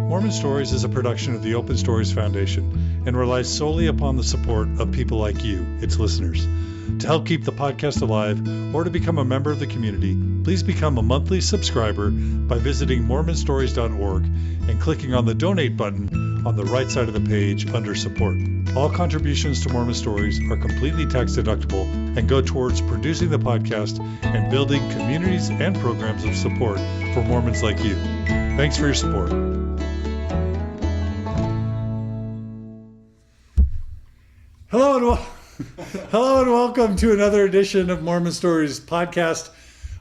Mormon Stories is a production of the Open Stories Foundation and relies solely upon the support of people like you, its listeners. To help keep the podcast alive or to become a member of the community, please become a monthly subscriber by visiting mormonstories.org and clicking on the donate button on the right side of the page under support. All contributions to Mormon Stories are completely tax deductible and go towards producing the podcast and building communities and programs of support for Mormons like you. Thanks for your support. Hello and welcome to another edition of Mormon Stories podcast.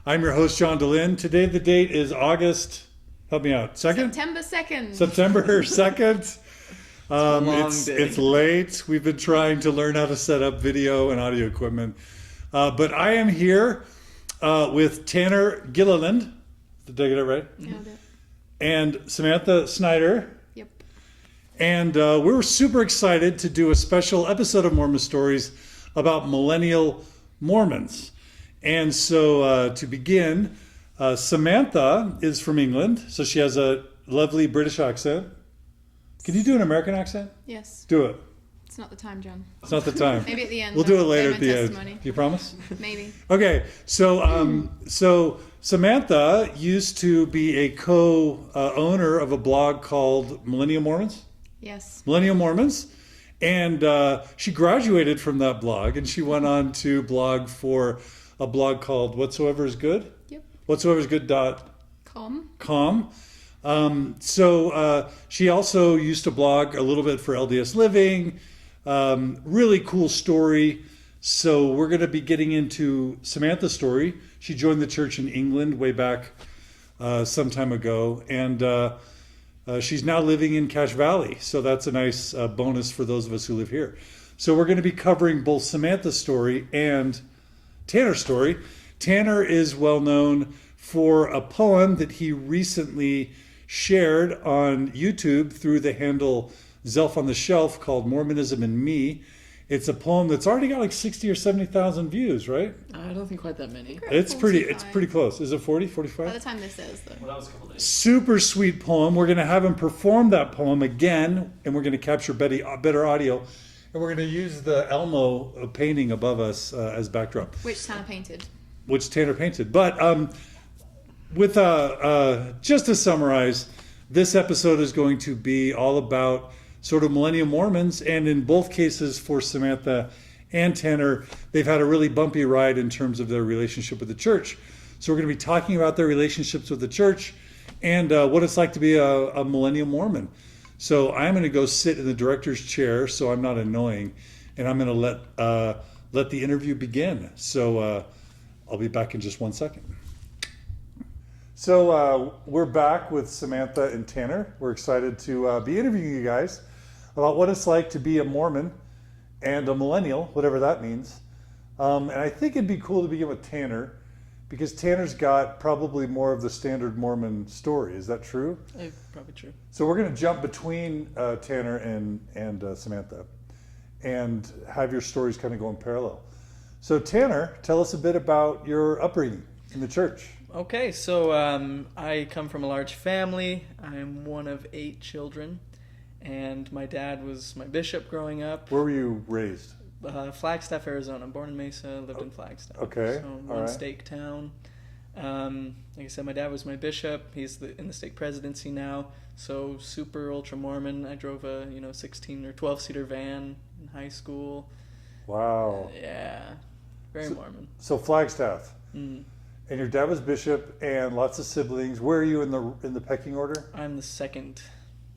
I'm your host, John DeLynn. Today the date is August, help me out, 2nd? September 2nd. September 2nd. It's late. We've been trying to learn how to set up video and audio equipment. But I am here with Tanner Gilliland. Did I get it right? Nailed it. And Samantha Snyder. Yep. And we're super excited to do a special episode of Mormon Stories about millennial Mormons. And so to begin, Samantha is from England, so she has a lovely British accent. Can you do an American accent? Yes. Do it. It's not the time, John. It's not the time. Maybe at the end. We'll do it later Save at my the testimony. end. Do you promise? Maybe. Okay, so Samantha used to be a co-owner of a blog called Millennial Mormons. Yes. Millennial Mormons, and she graduated from that blog, and she went on to blog for a blog called Whatsoever Is Good. Yep. whatsoeverisgood.com. So she also used to blog a little bit for LDS Living. Really cool story. So we're going to be getting into Samantha's story. She joined the church in England way back some time ago, and she's now living in Cache Valley. So that's a nice bonus for those of us who live here. So we're going to be covering both Samantha's story and Tanner's story. Tanner is well known for a poem that he recently shared on YouTube through the handle Zelph on the Shelf called Mormonism and Me. It's a poem that's already got like 60 or 70,000 views, right? I don't think quite that many. It's pretty close. Is it 40, 45? By the time this is, though. Well, that was a couple days. Super sweet poem. We're going to have him perform that poem again, and we're going to capture better audio. And we're going to use the Elmo painting above us as backdrop. Which Tanner painted. But with just to summarize, this episode is going to be all about sort of millennial Mormons, and in both cases for Samantha and Tanner, they've had a really bumpy ride in terms of their relationship with the church. So we're going to be talking about their relationships with the church and what it's like to be a millennial Mormon. So I'm going to go sit in the director's chair so I'm not annoying, and I'm going to let the interview begin. So I'll be back in just 1 second. So we're back with Samantha and Tanner. We're excited to be interviewing you guys about what it's like to be a Mormon and a millennial, whatever that means. And I think it'd be cool to begin with Tanner, because Tanner's got probably more of the standard Mormon story. Is that true? Probably true. So we're going to jump between Tanner and Samantha and have your stories kind of go in parallel. So Tanner, tell us a bit about your upbringing in the church. Okay, so I come from a large family. I'm one of 8 children, and my dad was my bishop growing up. Where were you raised? Flagstaff, Arizona. I'm born in Mesa, lived in Flagstaff. Okay, So all one right. stake town. Like I said, my dad was my bishop. He's in the stake presidency now. So super ultra Mormon. I drove a 16 or 12-seater van in high school. Wow. Yeah, very Mormon. So Flagstaff. Mm. And your dad was bishop and lots of siblings. Where are you in the pecking order? I'm the second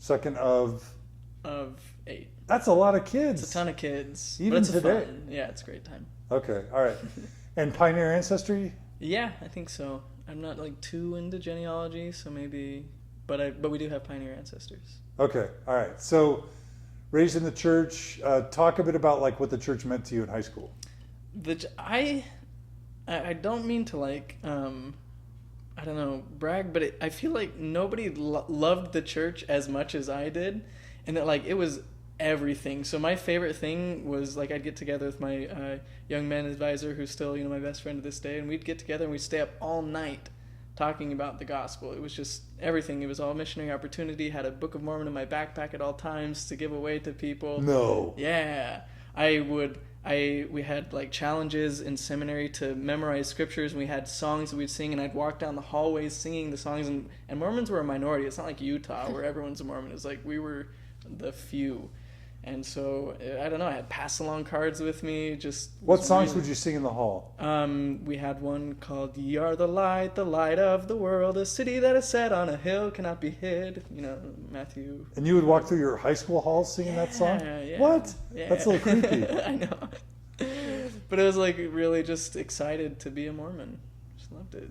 Second of 8. That's a lot of kids. It's a ton of kids. Even but it's today. fun. Yeah, it's a great time. Okay, all right. And pioneer ancestry? Yeah, I think so. I'm not like too into genealogy, so maybe, but we do have pioneer ancestors. Okay, all right. So raised in the church. Talk a bit about like what the church meant to you in high school. I don't mean to like I don't know, brag, but I feel like nobody loved the church as much as I did, and that like it was everything. So my favorite thing was like I'd get together with my young men advisor, who's still my best friend to this day, and we'd get together and we'd stay up all night talking about the gospel. It was just everything. It was all missionary opportunity. Had a Book of Mormon in my backpack at all times to give away to people. No. Yeah. We had like challenges in seminary to memorize scriptures, and we had songs that we'd sing, and I'd walk down the hallways singing the songs, and Mormons were a minority. It's not like Utah where everyone's a Mormon. It's like we were the few. And so, I don't know, I had pass-along cards with me. What songs would you sing in the hall? We had one called "Ye are the light of the world, a city that is set on a hill cannot be hid." You know, Matthew. And you would walk through your high school halls singing that song? Yeah. What? Yeah. That's a little creepy. I know. But it was like really just excited to be a Mormon. Just loved it.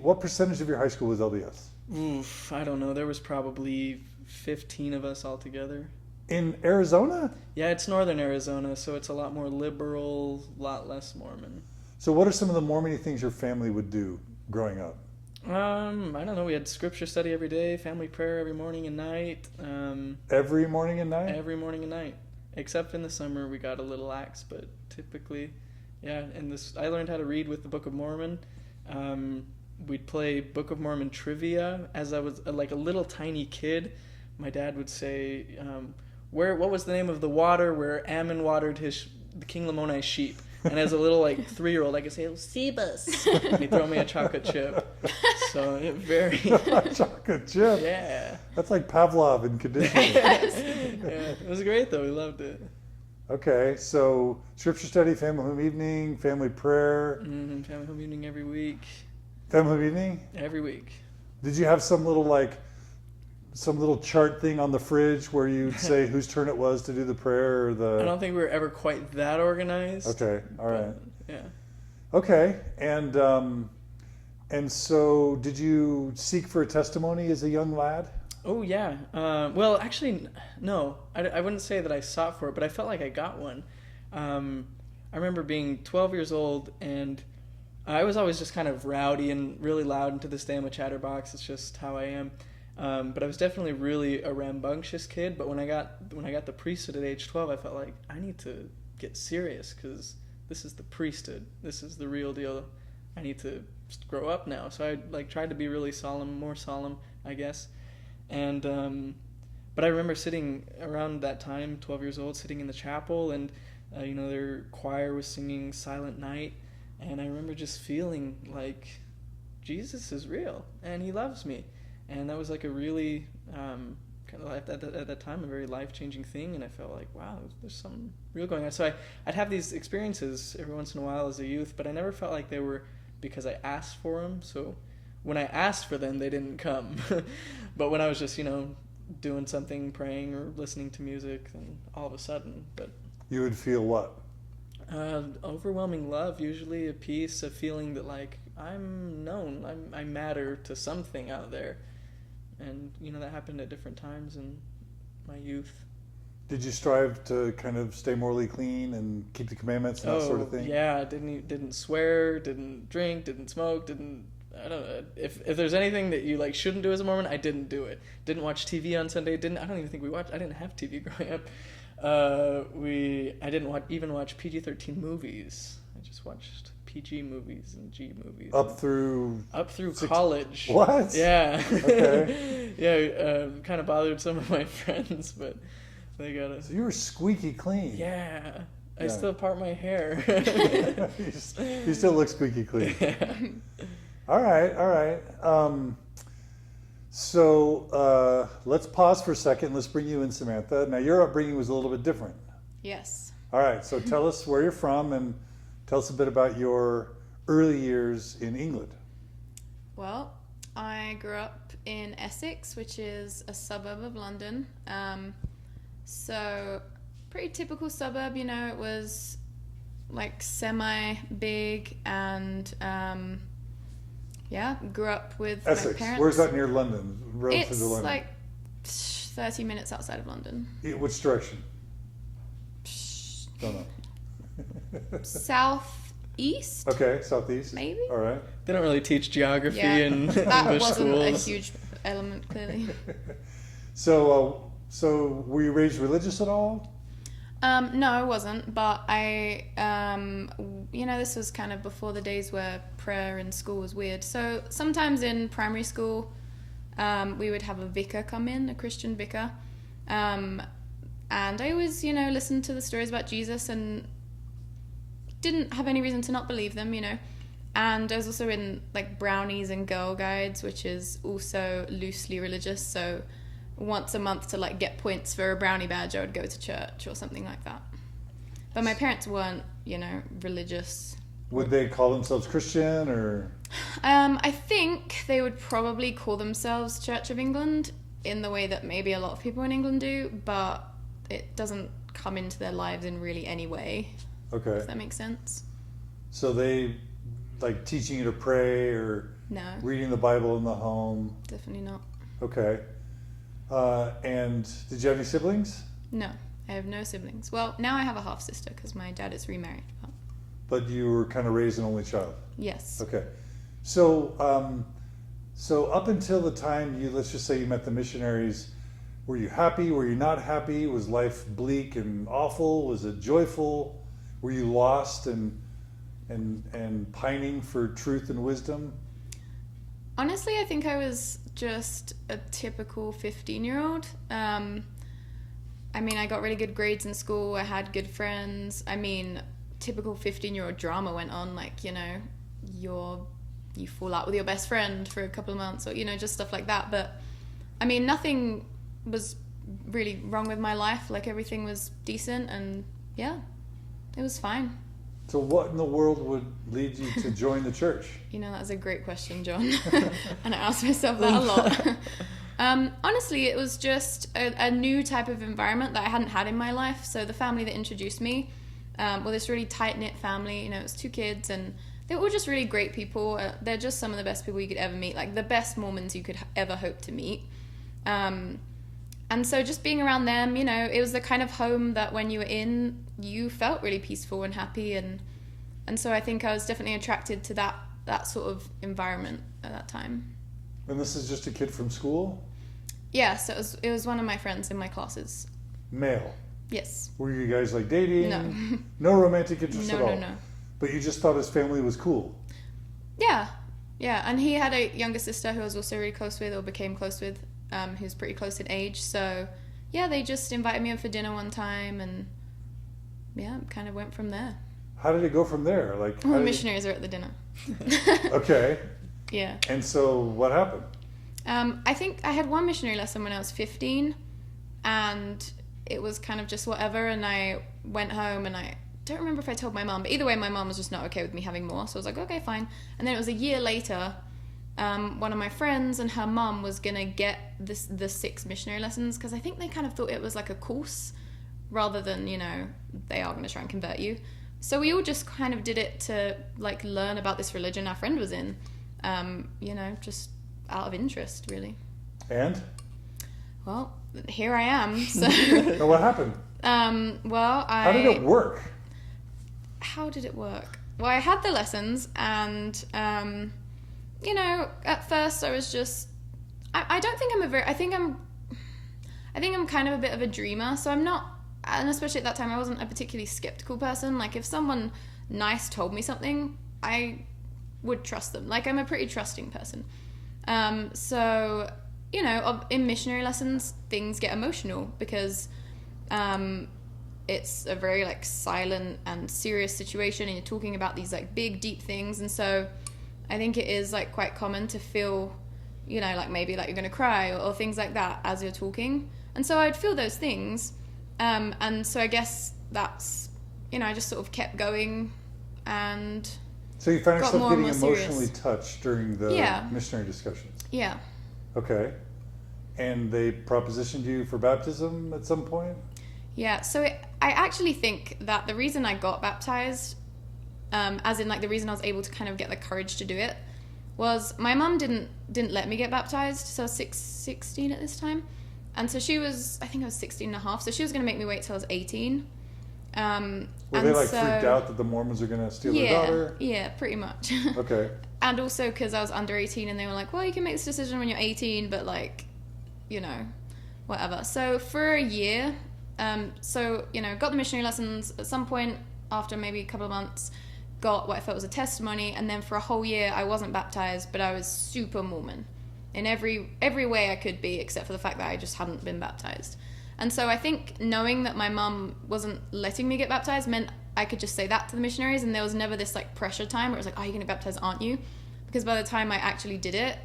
What percentage of your high school was LDS? Oof, I don't know. There was probably 15 of us altogether. In Arizona? Yeah, it's northern Arizona, so it's a lot more liberal, a lot less Mormon. So what are some of the Mormon things your family would do growing up? I don't know. We had scripture study every day, family prayer every morning and night. Every morning and night? Every morning and night. Except in the summer, we got a little lax, but typically, yeah. I learned how to read with the Book of Mormon. We'd play Book of Mormon trivia. As I was like a little tiny kid, my dad would say, what was the name of the water where Ammon watered the King Lamoni's sheep? And as a little 3-year-old, I could say, Sebus. And he'd throw me a chocolate chip. So very chocolate chip. Yeah. That's like Pavlov in conditioning. Yeah, it was great though. We loved it. Okay, so scripture study, family home evening, family prayer. Mm-hmm. Family home evening every week. Family home evening? Every week. Did you have some little chart thing on the fridge where you'd say whose turn it was to do the prayer or the... I don't think we were ever quite that organized. Okay, all right. Yeah. Okay, and so did you seek for a testimony as a young lad? Oh, yeah. Well, actually, no. I wouldn't say that I sought for it, but I felt like I got one. I remember being 12 years old, and I was always just kind of rowdy and really loud, and to this day I'm a chatterbox. It's just how I am. But I was definitely really a rambunctious kid. But when I got the priesthood at age 12, I felt like I need to get serious because this is the priesthood. This is the real deal. I need to grow up now. So I tried to be really more solemn, I guess. And but I remember sitting around that time, 12 years old, sitting in the chapel, and their choir was singing Silent Night, and I remember just feeling like Jesus is real and He loves me. And that was like a really, kind of at that time, a very life-changing thing. And I felt like, wow, there's something real going on. So I'd have these experiences every once in a while as a youth, but I never felt like they were because I asked for them. So when I asked for them, they didn't come. But when I was just, doing something, praying or listening to music, then all of a sudden. But you would feel what? Overwhelming love, usually a peace, a feeling that like I'm known, I matter to something out there. And, that happened at different times in my youth. Did you strive to kind of stay morally clean and keep the commandments and that sort of thing? Yeah, didn't swear, didn't drink, didn't smoke, I don't know. If there's anything that you shouldn't do as a Mormon, I didn't do it. Didn't watch TV on Sunday, I don't even think I didn't have TV growing up. I didn't even watch PG-13 movies. I just watched PG movies and G movies. Up through college. What? Yeah. Okay. Yeah, kind of bothered some of my friends, but they got it. So you were squeaky clean. Yeah. I still part my hair. You still look squeaky clean. Yeah. All right. So let's pause for a second. Let's bring you in, Samantha. Now, your upbringing was a little bit different. Yes. All right. So tell us where you're from and tell us a bit about your early years in England. Well, I grew up in Essex, which is a suburb of London. So pretty typical suburb, it was semi-big and... grew up with Essex. my parents. Where's that near London? Relative to It's London? 30 minutes outside of London. Which direction? Don't know. Southeast? Okay, southeast. Maybe? All right. They don't really teach geography in that English wasn't schools. a huge element, clearly. So were you raised religious at all? No, I wasn't, but this was kind of before the days where prayer in school was weird. So sometimes in primary school, we would have a vicar come in, a Christian vicar. And I always, listened to the stories about Jesus and didn't have any reason to not believe them, And I was also in like Brownies and Girl Guides, which is also loosely religious. So once a month to like get points for a brownie badge, I would go to church or something like that. But my parents weren't, religious. Would they call themselves Christian or? I think they would probably call themselves Church of England in the way that maybe a lot of people in England do, but it doesn't come into their lives in really any way. Okay. Does that make sense? So they like teaching you to pray or No. reading the Bible in the home? Definitely not. Okay. And did you have any siblings? No, I have no siblings. Well, now I have a half sister because my dad is remarried. But you were kind of raised an only child? Yes. Okay. So, up until the time let's just say you met the missionaries, were you happy? Were you not happy? Was life bleak and awful? Was it joyful? Were you lost and pining for truth and wisdom? Honestly, I think I was just a typical 15-year-old. I got really good grades in school. I had good friends. Typical 15-year-old drama went on, like, you fall out with your best friend for a couple of months or, just stuff like that. But, nothing was really wrong with my life. Like, everything was decent and, yeah, it was fine. So what in the world would lead you to join the church? That's a great question, John. And I ask myself that a lot. Honestly, it was just a new type of environment that I hadn't had in my life. So the family that introduced me, this really tight-knit family. It was 2 kids, and they were all just really great people. They're just some of the best people you could ever meet, like the best Mormons you could ever hope to meet. And so just being around them, it was the kind of home that when you were in, you felt really peaceful and happy. And so I think I was definitely attracted to that sort of environment at that time. And this is just a kid from school? Yeah, so it was one of my friends in my classes. Male? Yes. Were you guys like dating? No. No romantic interest at all? No. But you just thought his family was cool? Yeah. Yeah, and he had a younger sister who I was also really close with, or became close with, who's pretty close in age. So, yeah, they just invited me in for dinner one time, and yeah, kind of went from there. How did it go from there? Like, Missionaries are at the dinner. Okay. Yeah. And so what happened? I think I had one missionary lesson when I was 15, and it was kind of just whatever, and I went home, and I don't remember if I told my mom, but either way, my mom was just not okay with me having more, so I was like, okay, fine. And then it was a year later, one of my friends and her mom was gonna get the 6 missionary lessons, because I think they kind of thought it was like a course rather than, they are gonna try and convert you. So we all just kind of did it to like learn about this religion our friend was in, just out of interest, really. And? Well, here I am. So So what happened? How did it work? How did it work? Well, I had the lessons, and at first I was just I don't think I think I'm kind of a bit of a dreamer, so I'm not, and especially at that time I wasn't a particularly skeptical person. Like, if someone nice told me something, I would trust them. Like, I'm a pretty trusting person. So, in missionary lessons, things get emotional because it's a very like silent and serious situation, and you're talking about these like big, deep things. And so I think it is like quite common to feel, like maybe like you're going to cry or things like that as you're talking. And so I'd feel those things. And so I guess that's, I just sort of kept going, and So you found got yourself more and getting more emotionally serious. touched during the Yeah. missionary discussions? Yeah. Okay. And they propositioned you for baptism at some point? Yeah, so I actually think that the reason I got baptized, as in like the reason I was able to kind of get the courage to do it, was my mum didn't let me get baptized, so I was 16 at this time. And so she was, I think I was 16 and a half, so she was going to make me wait till I was 18. Were they like freaked out that the Mormons are going to steal their daughter? Yeah, pretty much. Okay. And also because I was under 18, and they were like, well, you can make this decision when you're 18, but like, whatever. So for a year, So, got the missionary lessons at some point after maybe a couple of months, got what I felt was a testimony, and then for a whole year I wasn't baptized, but I was super Mormon in every way I could be, except for the fact that I just hadn't been baptized. And so I think knowing that my mum wasn't letting me get baptized meant I could just say that to the missionaries, and there was never this like pressure time where it was like, oh, you're going to get baptized, aren't you? Because by the time I actually did it,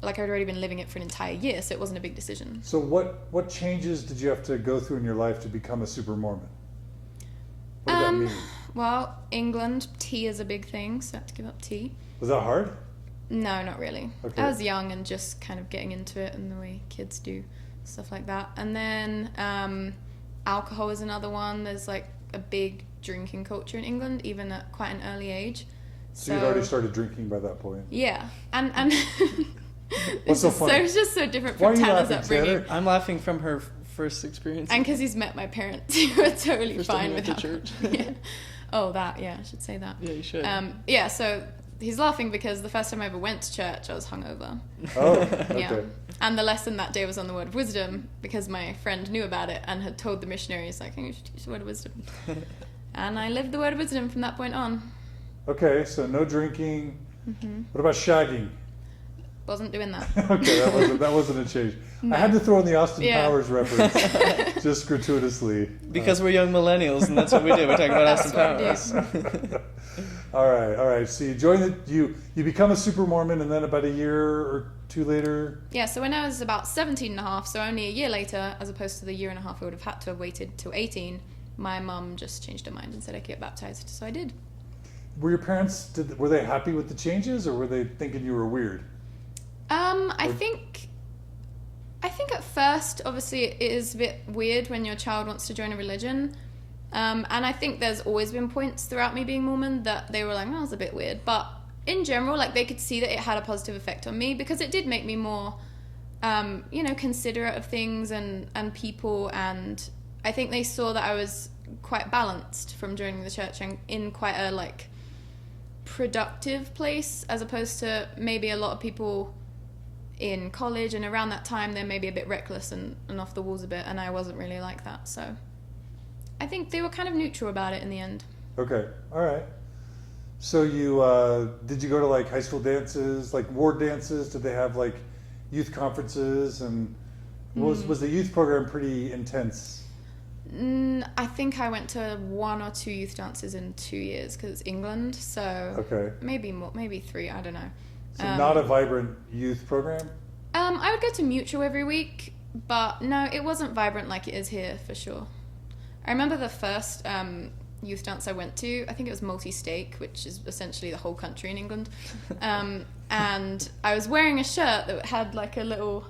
like I'd already been living it for an entire year, so it wasn't a big decision. So what changes did you have to go through in your life to become a super Mormon? What did that mean? Well, England, tea is a big thing, so I had to give up tea. Was that hard? No, not really. Okay. I was young and just kind of getting into it in the way kids do, stuff like that. And then alcohol is another one. There's like a big drinking culture in England, even at quite an early age. So you'd already started drinking by that point? Yeah. And What's so funny? It's just so different Why from are you Tanner's laughing, upbringing. Tanner? I'm laughing from her first experience. And because he's met my parents who are totally First time fine you with went to alcohol. church. Yeah. Oh, that, yeah, I should say that. Yeah, you should. Yeah, so he's laughing because the first time I ever went to church, I was hungover. Oh, okay. Yeah. And the lesson that day was on the word of wisdom because my friend knew about it and had told the missionaries, like, you should teach the word of wisdom. And I lived the word of wisdom from that point on. Okay, so no drinking. Mm-hmm. What about shagging? Wasn't doing that. Okay, that wasn't a change. No. I had to throw in the Austin Yeah. Powers reference just gratuitously. Because we're young millennials, and that's what we do. We talk about Austin That's Powers. All right. So you join you become a super Mormon, and then about a year or two later. Yeah, so when I was about 17 and a half, so only a year later, as opposed to the year and a half I would have had to have waited till 18, my mum just changed her mind and said I could get baptized, so I did. Were your parents were they happy with the changes, or were they thinking you were weird? I think at first, obviously, it is a bit weird when your child wants to join a religion. And I think there's always been points throughout me being Mormon that they were like, oh, it's a bit weird. But in general, like, they could see that it had a positive effect on me because it did make me more, considerate of things and people. And I think they saw that I was quite balanced from joining the church and in quite a, like, productive place, as opposed to maybe a lot of people in college and around that time they're maybe a bit reckless and off the walls a bit, and I wasn't really like that, so I think they were kind of neutral about it in the end. Okay, all right. So you did you go to like high school dances, like ward dances? Did they have like youth conferences, and was the youth program pretty intense? I think I went to 1 or 2 youth dances in 2 years because it's England, so Okay. maybe more, maybe 3, I don't know. So not a vibrant youth program? I would go to Mutual every week, but no, it wasn't vibrant like it is here, for sure. I remember the first youth dance I went to, I think it was multi-stake, which is essentially the whole country in England, and I was wearing a shirt that had like a little,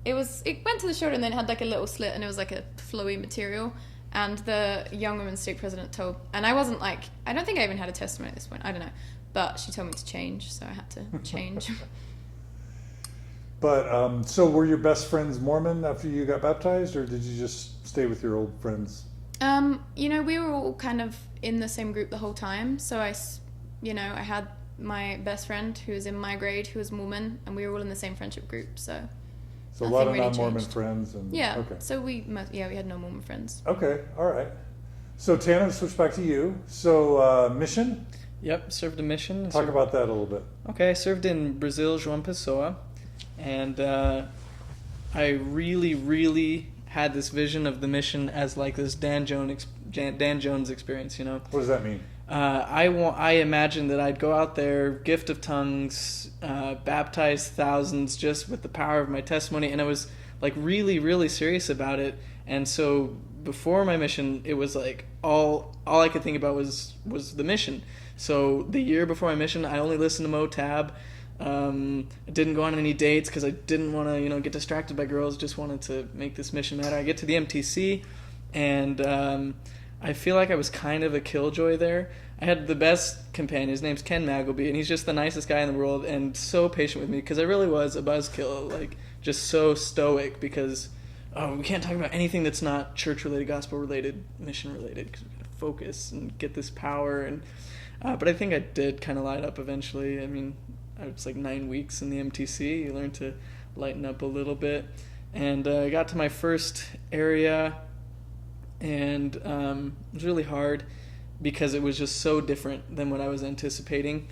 it went to the shoulder and then it had like a little slit, and it was like a flowy material, and the young women's stake president told, and I wasn't like, I don't think I even had a testimony at this point, I don't know, but she told me to change, so I had to change. But so were your best friends Mormon after you got baptized, or did you just stay with your old friends? We were all kind of in the same group the whole time, so I had my best friend who was in my grade who was Mormon, and we were all in the same friendship group, so a lot of really non-Mormon changed. friends. And Yeah, okay. so we had no Mormon friends. Okay, all right. So Tanner, switch back to you. So mission? Yep, served a mission. Talk about that a little bit. Okay, I served in Brazil, João Pessoa, and I really, really had this vision of the mission as like this Dan Jones experience, you know. What does that mean? I imagined that I'd go out there, gift of tongues, baptize thousands just with the power of my testimony, and I was like really, really serious about it. And so before my mission, it was like all I could think about was the mission. So the year before my mission, I only listened to Motab. I didn't go on any dates because I didn't want to, get distracted by girls. Just wanted to make this mission matter. I get to the MTC, and I feel like I was kind of a killjoy there. I had the best companion. His name's Ken Magleby, and he's just the nicest guy in the world and so patient with me because I really was a buzzkill, like just so stoic because we can't talk about anything that's not church-related, gospel-related, mission-related because we got to focus and get this power. And but I think I did kind of light up eventually. I mean, I was like 9 weeks in the MTC. You learn to lighten up a little bit. And I got to my first area, and it was really hard because it was just so different than what I was anticipating.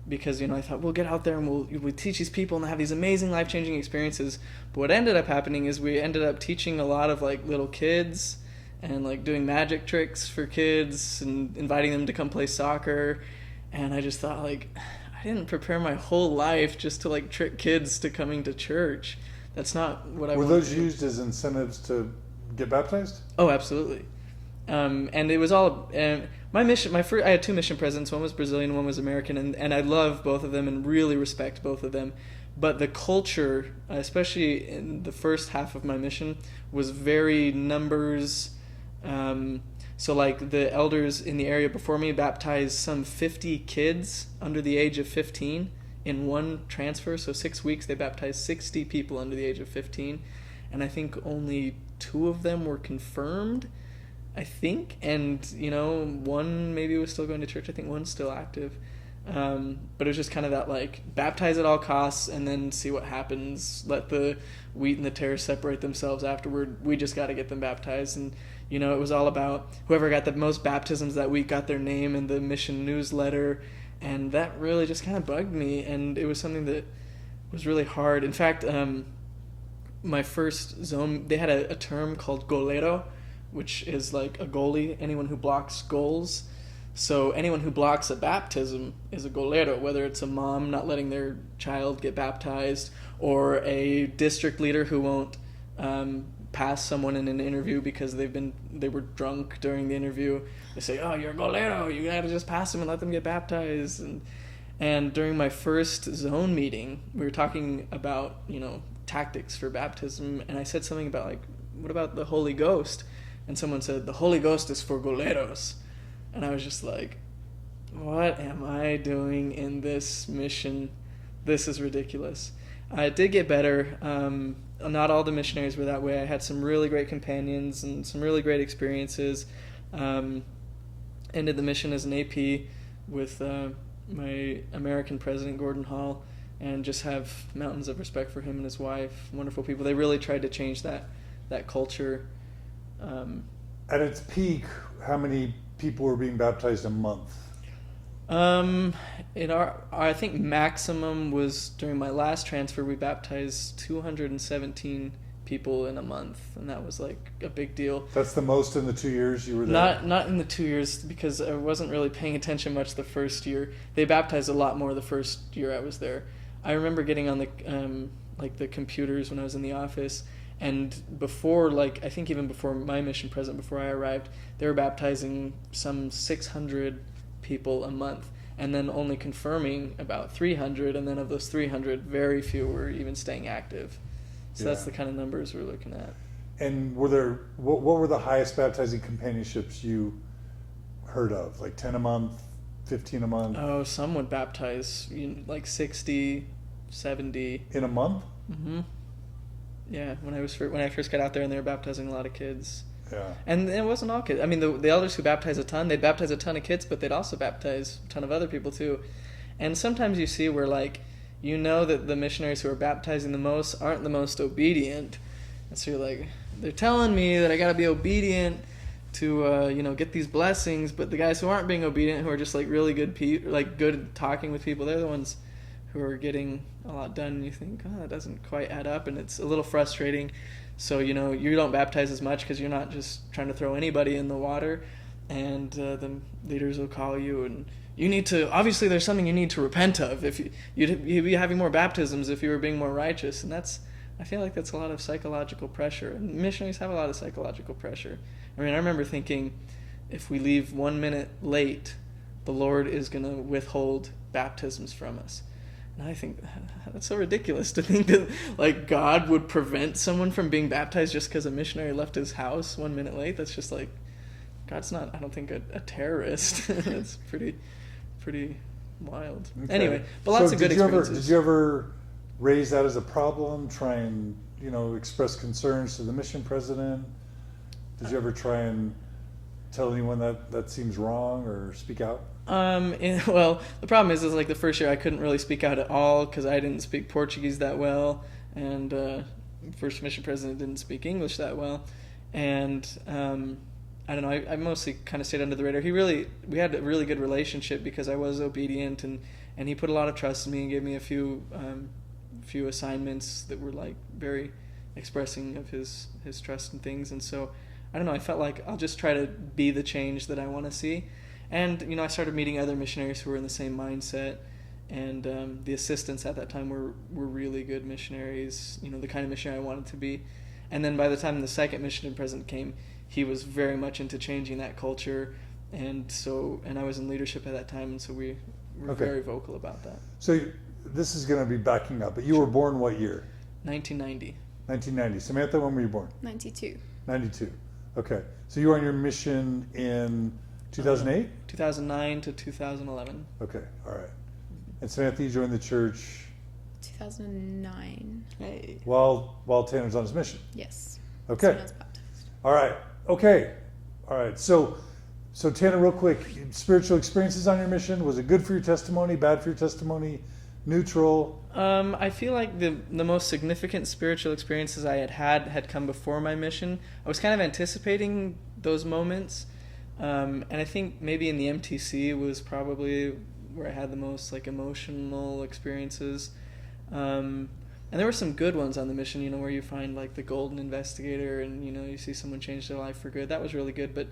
Because, I thought we'll get out there and we'll teach these people and have these amazing life-changing experiences. But what ended up happening is we ended up teaching a lot of like little kids and like doing magic tricks for kids and inviting them to come play soccer. And I just thought, like, I didn't prepare my whole life just to like trick kids to coming to church. That's not what I Were wanted those to do. used as incentives to get baptized? Oh, absolutely. And it was all my mission. I had 2 mission presidents. One was Brazilian, one was American, and I love both of them and really respect both of them. But the culture, especially in the first half of my mission, was very numbers. So like the elders in the area before me baptized some 50 kids under the age of 15 in one transfer. So 6 weeks they baptized 60 people under the age of 15, and I think only 2 of them were confirmed. I think, and one maybe was still going to church. I think one's still active, but it was just kind of that like baptize at all costs and then see what happens. Let the wheat and the tares separate themselves afterward. We just got to get them baptized, and it was all about whoever got the most baptisms that week got their name in the mission newsletter, and that really just kind of bugged me, and it was something that was really hard. In fact, my first zone, they had a term called golero, which is like a goalie, anyone who blocks goals. So anyone who blocks a baptism is a golero, whether it's a mom not letting their child get baptized, or a district leader who won't pass someone in an interview because they were drunk during the interview. They say, "Oh, you're a golero. You gotta just pass them and let them get baptized." And during my first zone meeting, we were talking about tactics for baptism, and I said something about like, "What about the Holy Ghost?" And someone said, "The Holy Ghost is for goleros." And I was just like, what am I doing in this mission? This is ridiculous. It did get better. Not all the missionaries were that way. I had some really great companions and some really great experiences. Ended the mission as an AP with my American president, Gordon Hall, and just have mountains of respect for him and his wife. Wonderful people. They really tried to change that culture. At its peak, how many people were being baptized a month? I think maximum was during my last transfer, we baptized 217 people in a month, and that was like a big deal. That's the most in the 2 years you were there? Not in the 2 years, because I wasn't really paying attention much the first year. They baptized a lot more the first year I was there. I remember getting on the computers when I was in the office. And before, I think even before my mission president, before I arrived, they were baptizing some 600 people a month, and then only confirming about 300, and then of those 300, very few were even staying active. So that's the kind of numbers we're looking at. And what were the highest baptizing companionships you heard of? Like 10 a month, 15 a month? Oh, some would baptize like 60, 70. In a month? Mm-hmm. Yeah, when I first got out there, and they were baptizing a lot of kids. Yeah. And it wasn't all kids. I mean, the elders who baptize a ton, they'd baptize a ton of kids, but they'd also baptize a ton of other people too. And sometimes you see where that the missionaries who are baptizing the most aren't the most obedient. And so you're like, they're telling me that I got to be obedient to get these blessings, but the guys who aren't being obedient, who are just really good good at talking with people, they're the ones who are getting a lot done, and you think, that doesn't quite add up, and it's a little frustrating. So you don't baptize as much because you're not just trying to throw anybody in the water, and the leaders will call you, and you need to, obviously there's something you need to repent of. If you'd be having more baptisms if you were being more righteous, and I feel like that's a lot of psychological pressure, and missionaries have a lot of psychological pressure. I mean, I remember thinking, if we leave 1 minute late, the Lord is going to withhold baptisms from us. And I think that's so ridiculous to think that God would prevent someone from being baptized just because a missionary left his house 1 minute late. That's just God's not, I don't think, a terrorist. That's pretty wild. Okay. Anyway, but lots of good experiences. Did you ever raise that as a problem? Try and express concerns to the mission president? Did you ever try and tell anyone that seems wrong or speak out? Well, the problem is the first year I couldn't really speak out at all because I didn't speak Portuguese that well, and first mission president didn't speak English that well, and I don't know. I mostly kind of stayed under the radar. We had a really good relationship because I was obedient, and he put a lot of trust in me and gave me a few assignments that were like very expressing of his trust and things. And so I don't know. I felt like I'll just try to be the change that I want to see. And I started meeting other missionaries who were in the same mindset. And the assistants at that time were really good missionaries. The kind of missionary I wanted to be. And then by the time the second mission president came, he was very much into changing that culture, and I was in leadership at that time, and so we were very vocal about that. So this is going to be backing up, but you were born what year? 1990. 1990. Samantha, when were you born? 92. 92. Okay. So you were on your mission in 2008? 2009 to 2011. Okay. All right. And Samantha, you joined the church? 2009. Hey. While Tanner's on his mission? Yes. Okay. Soon as baptized. All right. Okay. All right. So Tanner, real quick, spiritual experiences on your mission. Was it good for your testimony, bad for your testimony, neutral? I feel like the most significant spiritual experiences I had come before my mission. I was kind of anticipating those moments, and I think maybe in the MTC was probably where I had the most like emotional experiences. And there were some good ones on the mission, where you find like the golden investigator and, you see someone change their life for good. That was really good, but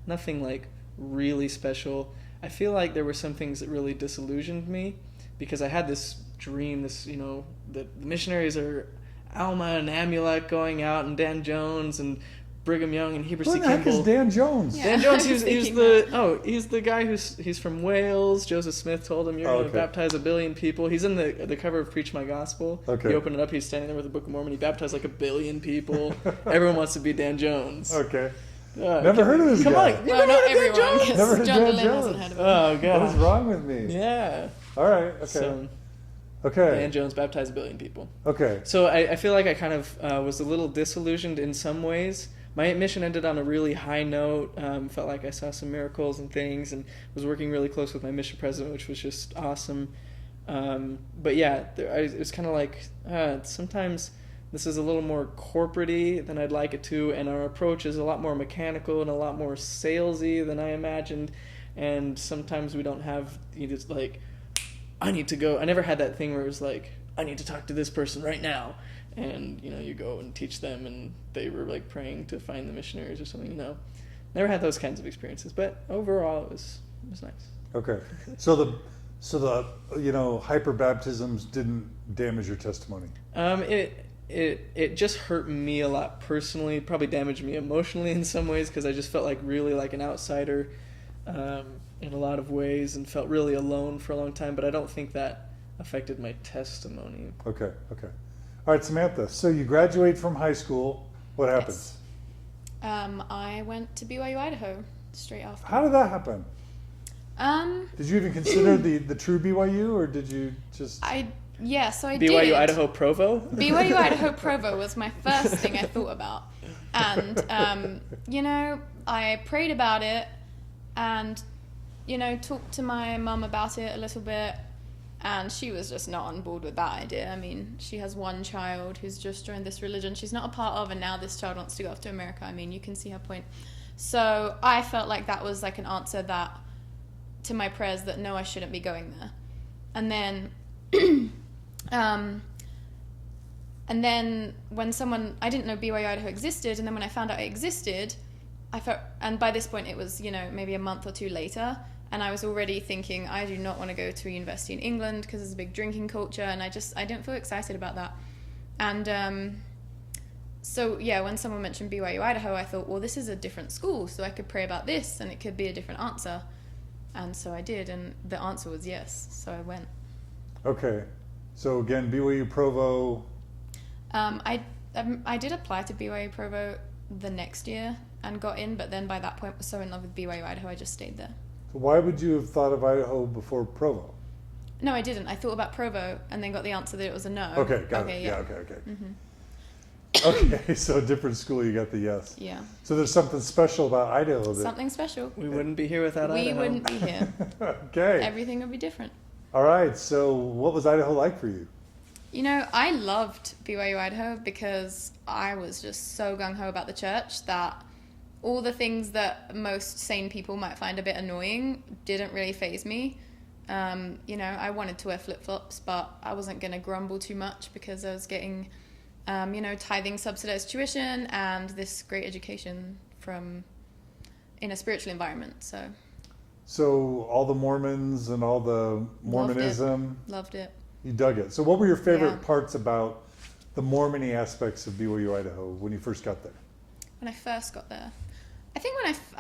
nothing like really special. I feel like there were some things that really disillusioned me because I had this dream, that the missionaries are Alma and Amulek going out and Dan Jones and Brigham Young and Heber C. Kimball. Who the heck is Dan Jones? Yeah. Dan Jones, he's the guy he's from Wales. Joseph Smith told him, you're going to baptize 1 billion people. He's in the cover of Preach My Gospel. Okay. He opened it up, he's standing there with the Book of Mormon. He baptized like 1 billion people. Everyone wants to be Dan Jones. Okay. Never heard of this Come guy. on. Well, not everyone, Never heard because John Dan DeLynn Jones. hasn't heard of him. Oh, God. What is wrong with me? Yeah. All right. Okay. So, Okay. Dan Jones baptized 1 billion people. Okay. So I feel like I kind of was a little disillusioned in some ways. My mission ended on a really high note. Felt like I saw some miracles and things, and was working really close with my mission president, which was just awesome. But yeah, it was kind of like sometimes this is a little more corporate-y than I'd like it to, and our approach is a lot more mechanical and a lot more salesy than I imagined. And sometimes we don't have just like, I need to go. I never had that thing where it was like, I need to talk to this person right now. And, you go and teach them, and they were, like, praying to find the missionaries or something, Never had those kinds of experiences, but overall it was nice. Okay. So the hyper baptisms didn't damage your testimony? It just hurt me a lot personally, probably damaged me emotionally in some ways, because I just felt like really like an outsider in a lot of ways and felt really alone for a long time, but I don't think that affected my testimony. Okay. All right, Samantha, so you graduate from high school. What happens? Yes. I went to BYU Idaho straight after. How did that happen? Did you even consider the true BYU, or did you just... So I BYU did. Idaho Provo? BYU Idaho Provo was my first thing I thought about. And, I prayed about it and, talked to my mum about it a little bit. And she was just not on board with that idea. I mean, she has one child who's just joined this religion she's not a part of, and now this child wants to go off to America. I mean, you can see her point. So I felt like that was like an answer to my prayers that no, I shouldn't be going there. And then, when I didn't know BYU Idaho existed, and then when I found out it existed, I felt, and by this point it was, maybe a month or two later, and I was already thinking, I do not want to go to a university in England because there's a big drinking culture, and I didn't feel excited about that. And when someone mentioned BYU Idaho, I thought, well, this is a different school, so I could pray about this, and it could be a different answer. And so I did, and the answer was yes, so I went. Okay. So again, BYU Provo. I did apply to BYU Provo the next year and got in, but then by that point was so in love with BYU Idaho, I just stayed there. Why would you have thought of Idaho before Provo? No, I didn't. I thought about Provo and then got the answer that it was a no. Okay, got it. Yeah. Okay. Mm-hmm. Okay, so different school, you got the yes. Yeah. So there's something special about Idaho. Something special. We wouldn't be here without Idaho. We wouldn't be here. Okay. Everything would be different. All right, so what was Idaho like for you? I loved BYU Idaho because I was just so gung-ho about the church that all the things that most sane people might find a bit annoying didn't really faze me. I wanted to wear flip-flops, but I wasn't going to grumble too much because I was getting, tithing subsidized tuition and this great education in a spiritual environment. So all the Mormons and all the Mormonism. Loved it. You dug it. So what were your favorite parts about the Mormon-y aspects of BYU Idaho when you first got there? When I first got there, I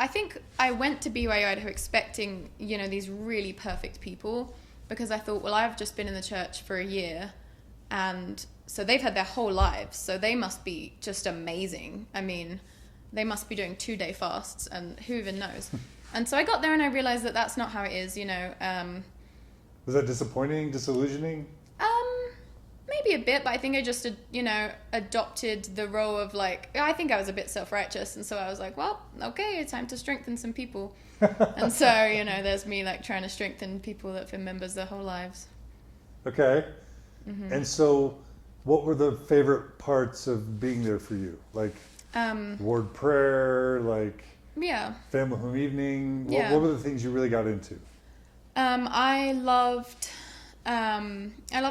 think I went to BYU Idaho expecting, these really perfect people, because I thought, well, I've just been in the church for a year, and so they've had their whole lives, so they must be just amazing. I mean, they must be doing 2-day fasts, and who even knows? And so I got there and I realized that that's not how it is, Was that disappointing, disillusioning? Maybe a bit, but I think I just, adopted the role of I think I was a bit self-righteous, and so I was like, well, okay, it's time to strengthen some people. And so, there's me trying to strengthen people that have been members their whole lives. Okay. Mm-hmm. And so what were the favorite parts of being there for you? Word prayer, family home evening? What were the things you really got into? I loved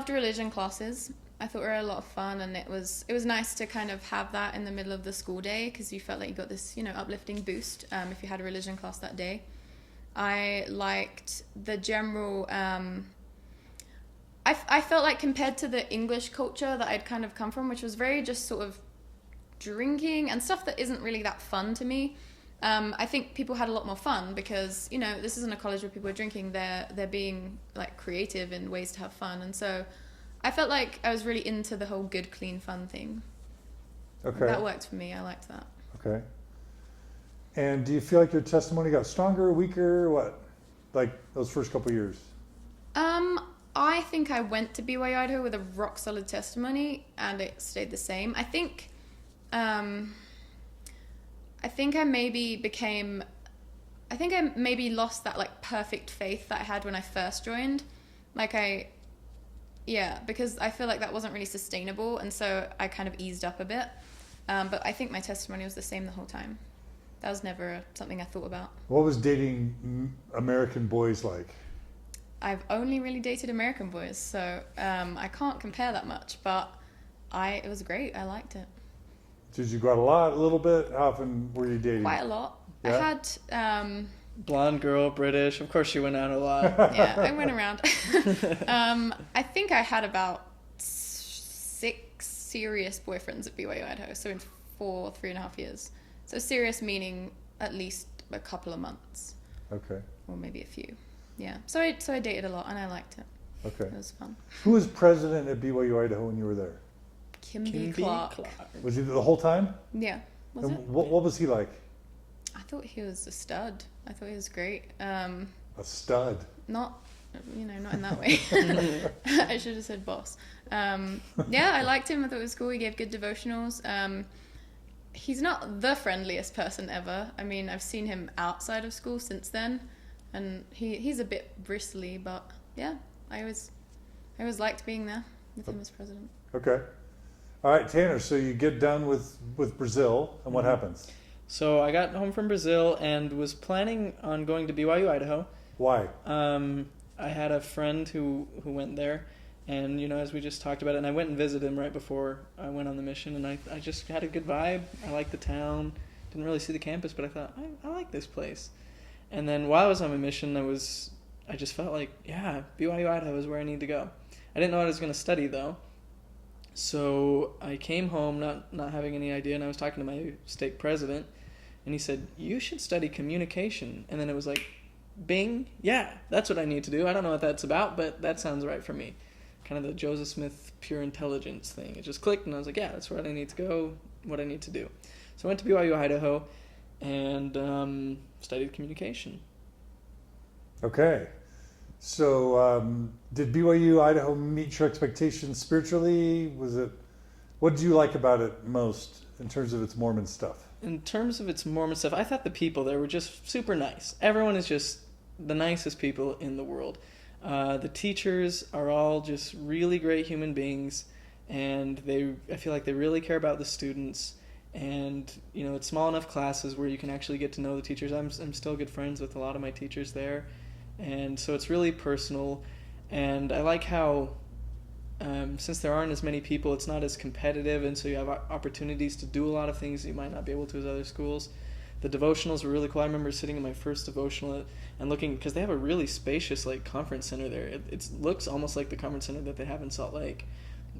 religion classes. I thought they were a lot of fun, and it was nice to kind of have that in the middle of the school day, because you felt like you got this, uplifting boost if you had a religion class that day. I liked the general, I felt like compared to the English culture that I'd kind of come from, which was very just sort of drinking and stuff that isn't really that fun to me. I think people had a lot more fun because, this isn't a college where people are drinking. They're being creative in ways to have fun. And so I felt like I was really into the whole good, clean, fun thing. Okay. That worked for me. I liked that. Okay. And do you feel like your testimony got stronger, weaker, what? Those first couple of years? I think I went to BYU Idaho with a rock solid testimony, and it stayed the same. I think I maybe lost that perfect faith that I had when I first joined. Because I feel like that wasn't really sustainable, and so I kind of eased up a bit. But I think my testimony was the same the whole time. That was never something I thought about. What was dating American boys like? I've only really dated American boys, so I can't compare that much, but it was great. I liked it. Did you go out a lot, a little bit? How often were you dating? Quite a lot. Yeah? I had... blonde girl, British. Of course she went out a lot. Yeah, I went around. I think I had about 6 serious boyfriends at BYU Idaho, so in 3.5 years. So serious meaning at least a couple of months. Okay. Or maybe a few. Yeah. So I dated a lot, and I liked it. Okay. It was fun. Who was president at BYU Idaho when you were there? Kimby Clark. Was he the whole time? Yeah. Was it? What was he like? I thought he was a stud. I thought he was great. A stud? Not in that way. I should have said boss. I liked him. I thought it was cool. He gave good devotionals. He's not the friendliest person ever. I mean, I've seen him outside of school since then, and he's a bit bristly, but yeah, I always liked being there with him as president. Okay. All right, Tanner, so you get done with Brazil, and what happens? So I got home from Brazil and was planning on going to BYU Idaho. Why? I had a friend who went there, and as we just talked about it, and I went and visited him right before I went on the mission, and I just had a good vibe. I liked the town. Didn't really see the campus, but I thought I like this place. And then while I was on my mission, I just felt like, yeah, BYU Idaho is where I need to go. I didn't know what I was going to study though. So I came home not having any idea, and I was talking to my stake president, and he said, you should study communication. And then it was like, bing, yeah, that's what I need to do. I don't know what that's about, but that sounds right for me. Kind of the Joseph Smith pure intelligence thing. It just clicked, and I was like, yeah, that's where I need to go, what I need to do. So I went to BYU Idaho and studied communication. Okay. So did BYU Idaho meet your expectations spiritually? What did you like about it most in terms of its Mormon stuff? In terms of its Mormon stuff, I thought the people there were just super nice. Everyone is just the nicest people in the world. The teachers are all just really great human beings, and I feel like they really care about the students. And it's small enough classes where you can actually get to know the teachers. I'm still good friends with a lot of my teachers there, and so it's really personal. And I like how since there aren't as many people, it's not as competitive, and so you have opportunities to do a lot of things that you might not be able to at other schools. The devotionals were really cool. I remember sitting in my first devotional and looking, because they have a really spacious conference center there. It looks almost like the conference center that they have in Salt Lake,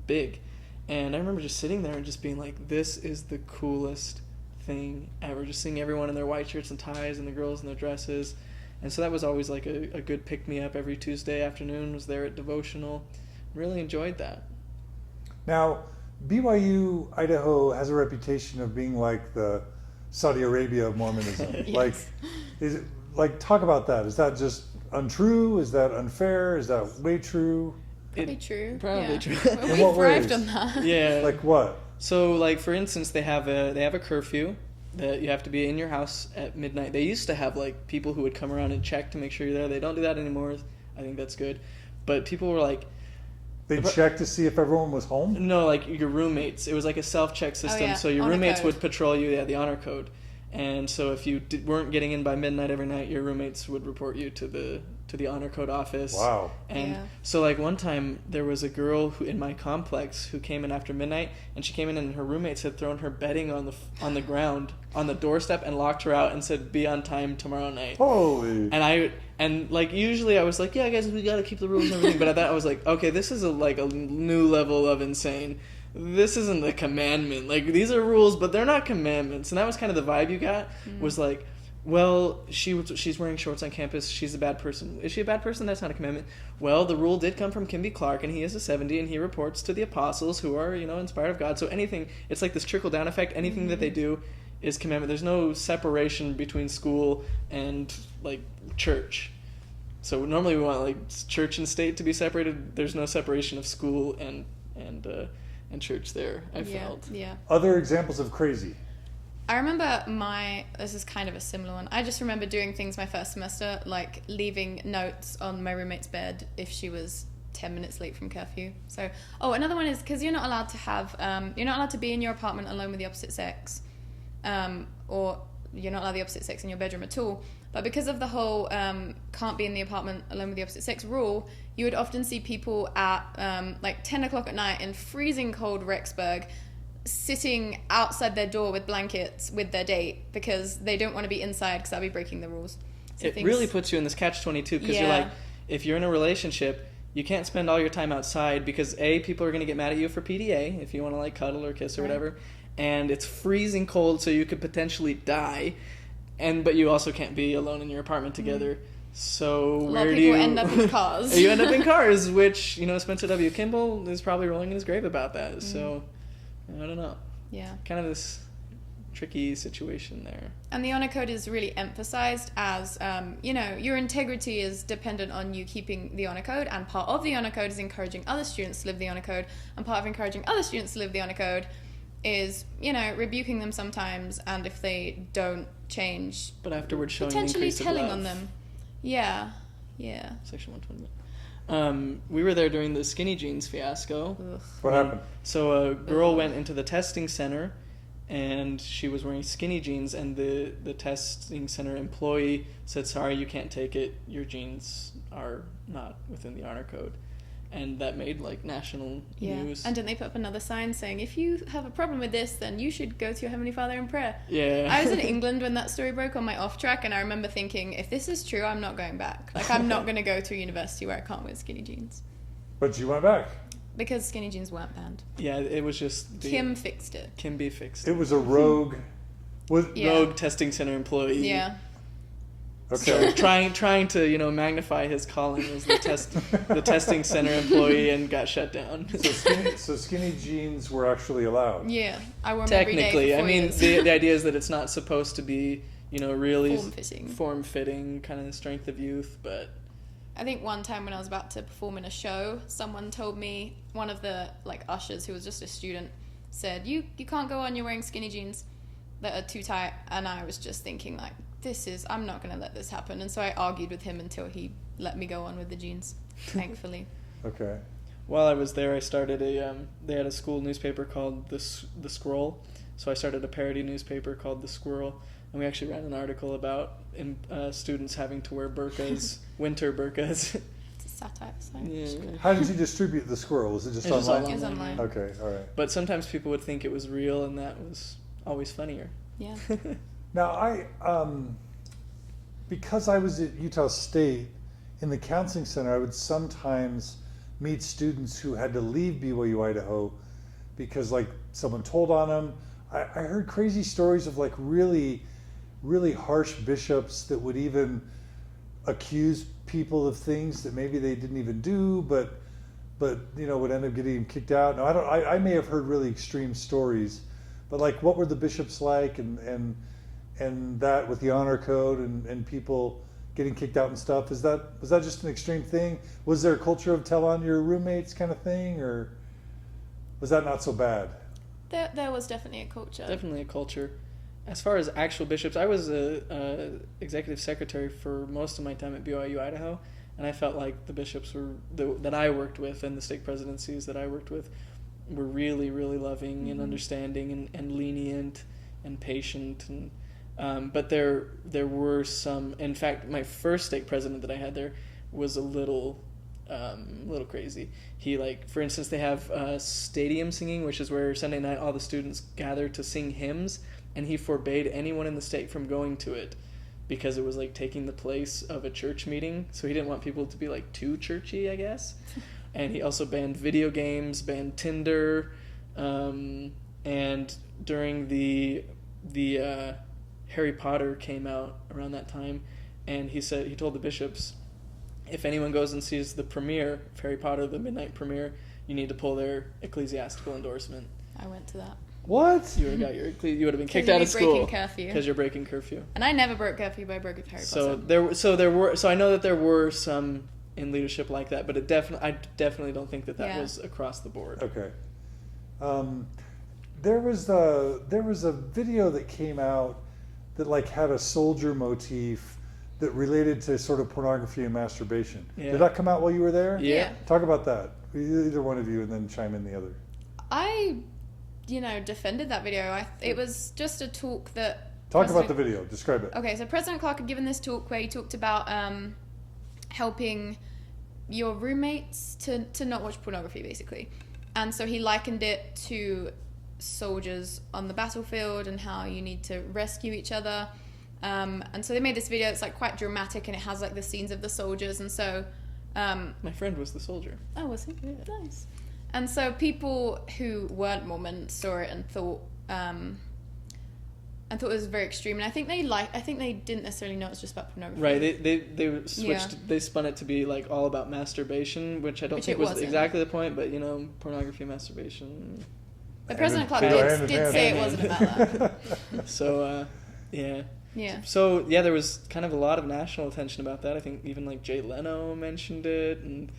big. And I remember just sitting there and just being like, this is the coolest thing ever. Just seeing everyone in their white shirts and ties and the girls in their dresses. And so that was always like a good pick-me-up every Tuesday afternoon, was there at devotional. Really enjoyed that. Now, BYU Idaho has a reputation of being like the Saudi Arabia of Mormonism. Yes. Talk about that. Is that just untrue? Is that unfair? Is that way true? Probably true. Probably yeah. true. Well, In we what thrived ways? on that. Yeah. Like what? So, for instance, they have a curfew that you have to be in your house at midnight. They used to have people who would come around and check to make sure you're there. They don't do that anymore. I think that's good. But people were They checked to see if everyone was home? no, your roommates. It was like a self-check system. yeah. So your Honor roommates code. would patrol you. Yeah, the honor code. And so if you weren't getting in by midnight every night, your roommates would report you to the honor code office. Wow. And Yeah. so one time there was a girl who in my complex who came in after midnight, and she came in and her roommates had thrown her bedding on the ground on the doorstep and locked her out and said, "Be on time tomorrow night." Holy. And usually I was like, "Yeah, guys, we got to keep the rules and everything." But at that I was like, "Okay, this is a new level of insane. This isn't a commandment. These are rules, but they're not commandments." And that was kind of the vibe you got. Was well, she's wearing shorts on campus. She's a bad person. Is she a bad person? That's not a commandment. Well, the rule did come from Kimby Clark, and he is a 70, and he reports to the apostles who are, inspired of God. So anything, it's like this trickle-down effect. Anything that they do is commandment. There's no separation between school and, church. So normally we want, church and state to be separated. There's no separation of school and church there, I felt. Yeah. Other examples of crazy? I remember this is kind of a similar one. I just remember doing things my first semester, like leaving notes on my roommate's bed if she was 10 minutes late from curfew. So, another one is because you're not allowed to be in your apartment alone with the opposite sex, or you're not allowed the opposite sex in your bedroom at all. But because of the whole can't be in the apartment alone with the opposite sex rule, you would often see people at 10 o'clock at night in freezing cold Rexburg sitting outside their door with blankets with their date because they don't want to be inside because that'd be breaking the rules. So It really puts you in this catch-22 because you're if you're in a relationship, you can't spend all your time outside because people are going to get mad at you for PDA if you want to cuddle or kiss or whatever, and it's freezing cold, so you could potentially die, but you also can't be alone in your apartment together. So a lot of people end up in cars. You end up in cars, which Spencer W. Kimball is probably rolling in his grave about that. So I don't know. Yeah. Kind of this tricky situation there. And the honor code is really emphasized as, your integrity is dependent on you keeping the honor code, and part of the honor code is encouraging other students to live the honor code, and part of encouraging other students to live the honor code is, rebuking them sometimes, and if they don't change, but afterwards showing potentially increase of telling love. on them. Yeah. Section 120. We were there during the skinny jeans fiasco. Ugh. What happened? So a girl went into the testing center, and she was wearing skinny jeans, and the testing center employee said, "Sorry, you can't take it. Your jeans are not within the honor code." And that made national news. And didn't they put up another sign saying, if you have a problem with this, then you should go to your Heavenly Father in prayer? Yeah. I was in England when that story broke on my off track, and I remember thinking, if this is true, I'm not going back. I'm not going to go to a university where I can't wear skinny jeans. But you went back. Because skinny jeans weren't banned. Yeah, it was just Kim fixed it. Kimby fixed It was a rogue. rogue testing center employee. Yeah. Okay. So trying to magnify his calling as the testing center employee, and got shut down. So skinny jeans were actually allowed. Yeah, I wore them every day Technically, for 4 I mean years. the idea is that it's not supposed to be really Form-fitting. kind of strength of youth, but I think one time when I was about to perform in a show, someone told me, one of the ushers who was just a student said, you can't go on, you're wearing skinny jeans that are too tight. And I was just thinking I'm not going to let this happen. And so I argued with him until he let me go on with the jeans. thankfully. Okay. While I was there, I started they had a school newspaper called The Scroll. So I started a parody newspaper called The Squirrel. And we actually ran an article about students having to wear burqas, winter burqas. It's a satire, so. Yeah. How did you distribute the squirrel? Was it just It's just online? all It was online. Okay, all right. But sometimes people would think it was real, and that was always funnier. Yeah. Now, because I was at Utah State, in the counseling center, I would sometimes meet students who had to leave BYU Idaho because, like, someone told on them. I heard crazy stories of, like, really, really harsh bishops that would even accuse people of things that maybe they didn't even do, but would end up getting kicked out. Now, I may have heard really extreme stories, but, like, what were the bishops like, and that with the honor code and people getting kicked out and stuff? Was that just an extreme thing? Was there a culture of tell on your roommates kind of thing, or was that not so bad? There was definitely a culture. Definitely a culture. As far as actual bishops, I was a executive secretary for most of my time at BYU Idaho, and I felt like the bishops that I worked with and the stake presidencies that I worked with were really, really loving and understanding and lenient and patient. And but there were some. In fact, my first stake president that I had there was a little crazy. He, like, for instance, they have stadium singing, which is where Sunday night all the students gather to sing hymns, and he forbade anyone in the stake from going to it because it was, like, taking the place of a church meeting. So he didn't want people to be, like, too churchy, I guess. And he also banned video games, banned Tinder, and during the Harry Potter came out around that time, and he told the bishops, if anyone goes and sees the premiere of Harry Potter, the midnight premiere, you need to pull their ecclesiastical endorsement. I went to that. What? You would have got you would have been kicked out of school because you're breaking curfew. And I never broke curfew, but I broke it with Harry Potter. So I know that there were some in leadership like that, but I definitely don't think that was across the board. Okay. There was a video that came out that, like, had a soldier motif that related to sort of pornography and masturbation. Yeah. Did that come out while you were there? Yeah. Talk about that. Either one of you, and then chime in the other. I, defended that video. It was just a talk that... Talk about the video. Describe it. Okay, so President Clark had given this talk where he talked about helping your roommates to not watch pornography, basically. And so he likened it to soldiers on the battlefield and how you need to rescue each other. And so they made this video. It's, like, quite dramatic, and it has, like, the scenes of the soldiers. And so my friend was the soldier. Oh, was he? Yeah. Nice. And so people who weren't Mormon saw it and thought it was very extreme. And I think they didn't necessarily know it was just about pornography. Right. They switched. Yeah. They spun it to be, like, all about masturbation, which I don't think was exactly the point. But pornography, masturbation. But President Clark did say it wasn't about that. So yeah. Yeah. So yeah, there was kind of a lot of national attention about that. I think even, like, Jay Leno mentioned it, and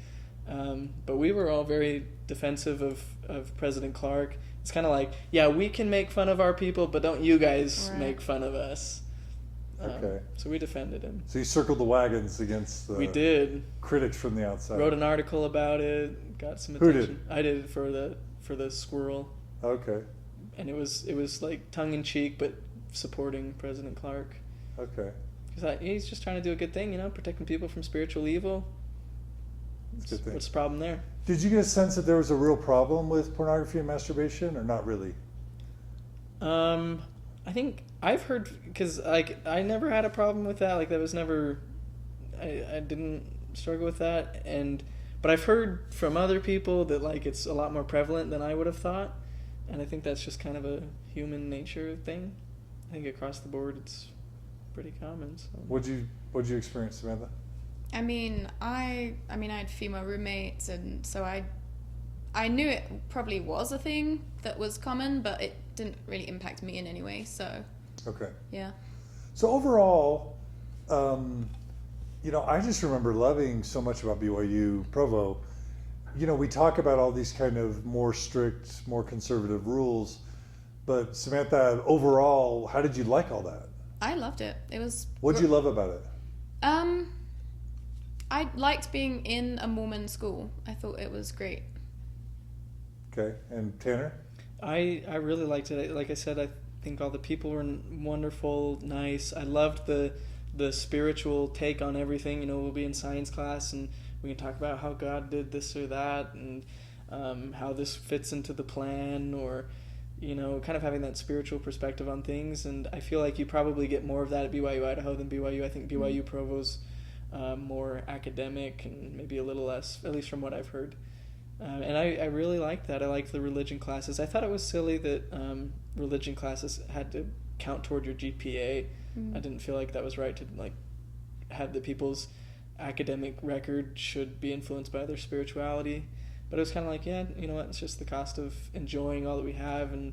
but we were all very defensive of President Clark. It's kind of like, yeah, we can make fun of our people, but don't you guys make fun of us. Okay. So we defended him. So you circled the wagons against the we did critics from the outside. Wrote an article about it, got some attention. Who did? I did it for the Squirrel. Okay. And it was like tongue in cheek, but supporting President Clark. Okay. Because he's just trying to do a good thing, protecting people from spiritual evil. That's a good thing. What's the problem there? Did you get a sense that there was a real problem with pornography and masturbation, or not really? I think I've heard, because, like, I never had a problem with that. Like, that was never, I didn't struggle with that. But I've heard from other people that, like, it's a lot more prevalent than I would have thought. And I think that's just kind of a human nature thing. I think across the board it's pretty common. So. What'd you experience, Samantha? I had female roommates, and so I knew it probably was a thing that was common, but it didn't really impact me in any way. So. Okay. Yeah. So overall, I just remember loving so much about BYU Provo. We talk about all these kind of more strict, more conservative rules, but Samantha, overall, how did you like all that? I loved it. It was. What'd you love about it? I liked being in a Mormon school. I thought it was great. Okay, and Tanner? I really liked it. Like I said, I think all the people were wonderful, nice. I loved the spiritual take on everything. You know, we'll be in science class and we can talk about how God did this or that, and how this fits into the plan, or, you know, kind of having that spiritual perspective on things. And I feel like you probably get more of that at BYU Idaho than BYU. I think BYU Provo's more academic and maybe a little less, at least from what I've heard. And I really liked that. I liked the religion classes. I thought it was silly that religion classes had to count toward your GPA. I didn't feel like that was right to like have the people's academic record should be influenced by their spirituality. But it was kind of like, yeah, you know what, it's just the cost of enjoying all that we have. And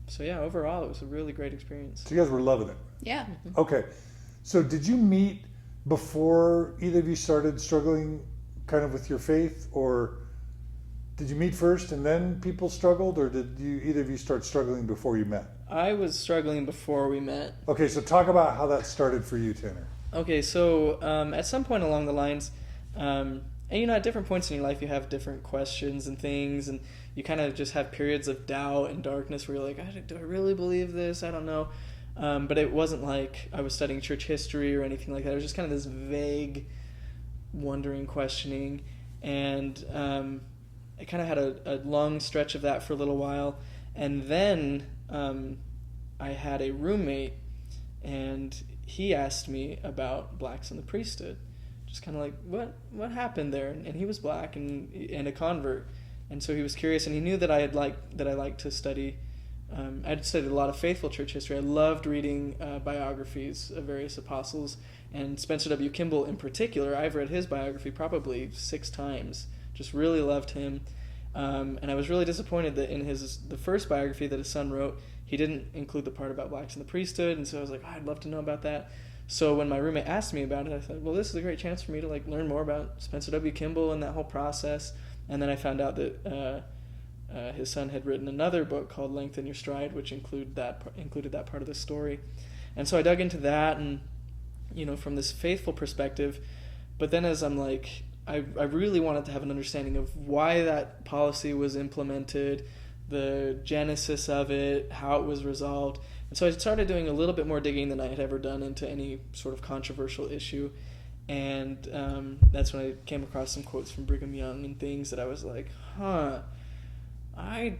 so, yeah, overall, it was a really great experience. So you guys were loving it? Yeah. Okay. So did you meet before either of you started struggling kind of with your faith, or did you meet first and then people struggled, or did either of you start struggling before you met? I was struggling before we met. Okay, so talk about how that started for you, Tanner. Okay, so at some point along the lines, and you know, at different points in your life, you have different questions and things, and you kind of just have periods of doubt and darkness where you're like, do I really believe this? I don't know. But it wasn't like I was studying church history or anything like that. It was just kind of this vague, wondering, questioning, and I kind of had a long stretch of that for a little while, and then I had a roommate, and he asked me about blacks in the priesthood. Just kind of like, what happened there? And he was black and a convert, and so he was curious, and he knew that I liked to study. I'd studied a lot of faithful church history. I loved reading biographies of various apostles, and Spencer W. Kimball in particular. I've read his biography probably 6 times. Just really loved him, and I was really disappointed that in the first biography that his son wrote, he didn't include the part about blacks in the priesthood. And so I was like, I'd love to know about that. So when my roommate asked me about it, I thought, well, this is a great chance for me to like learn more about Spencer W. Kimball and that whole process. And then I found out that his son had written another book called Lengthen Your Stride, which included that part of the story. And so I dug into that, and you know, from this faithful perspective. But then as I'm like, I really wanted to have an understanding of why that policy was implemented, the genesis of it, how it was resolved. And so I started doing a little bit more digging than I had ever done into any sort of controversial issue. And that's when I came across some quotes from Brigham Young and things that I was like, I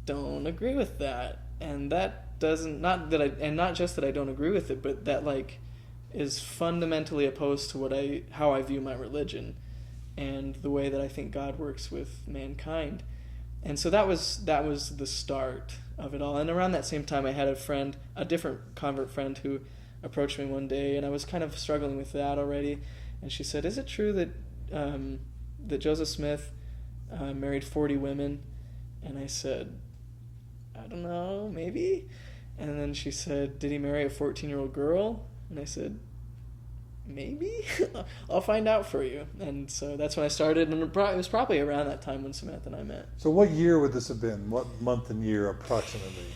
don't agree with that. And that doesn't, not just that I don't agree with it, but that like is fundamentally opposed to how I view my religion and the way that I think God works with mankind. And so that was the start of it all. And around that same time, I had a different convert friend who approached me one day, and I was kind of struggling with that already. And she said, is it true that Joseph Smith married 40 women? And I said, I don't know, maybe. And then she said, did he marry a 14-year-old girl? And I said, maybe. I'll find out for you. And so that's when I started, and it was probably around that time when Samantha and I met. So what year would this have been? What month and year approximately?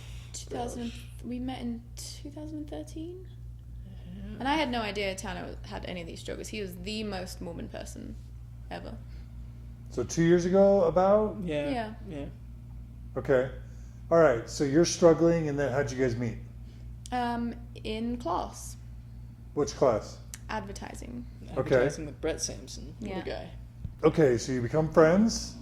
We met in 2013. And I had no idea Tanner had any of these struggles. He was the most Mormon person ever. So 2 years ago, about? Yeah. Okay. All right. So you're struggling, and then how'd you guys meet? In class. Which class? Advertising. Advertising with Brett Sampson, the guy. Okay, so you become friends.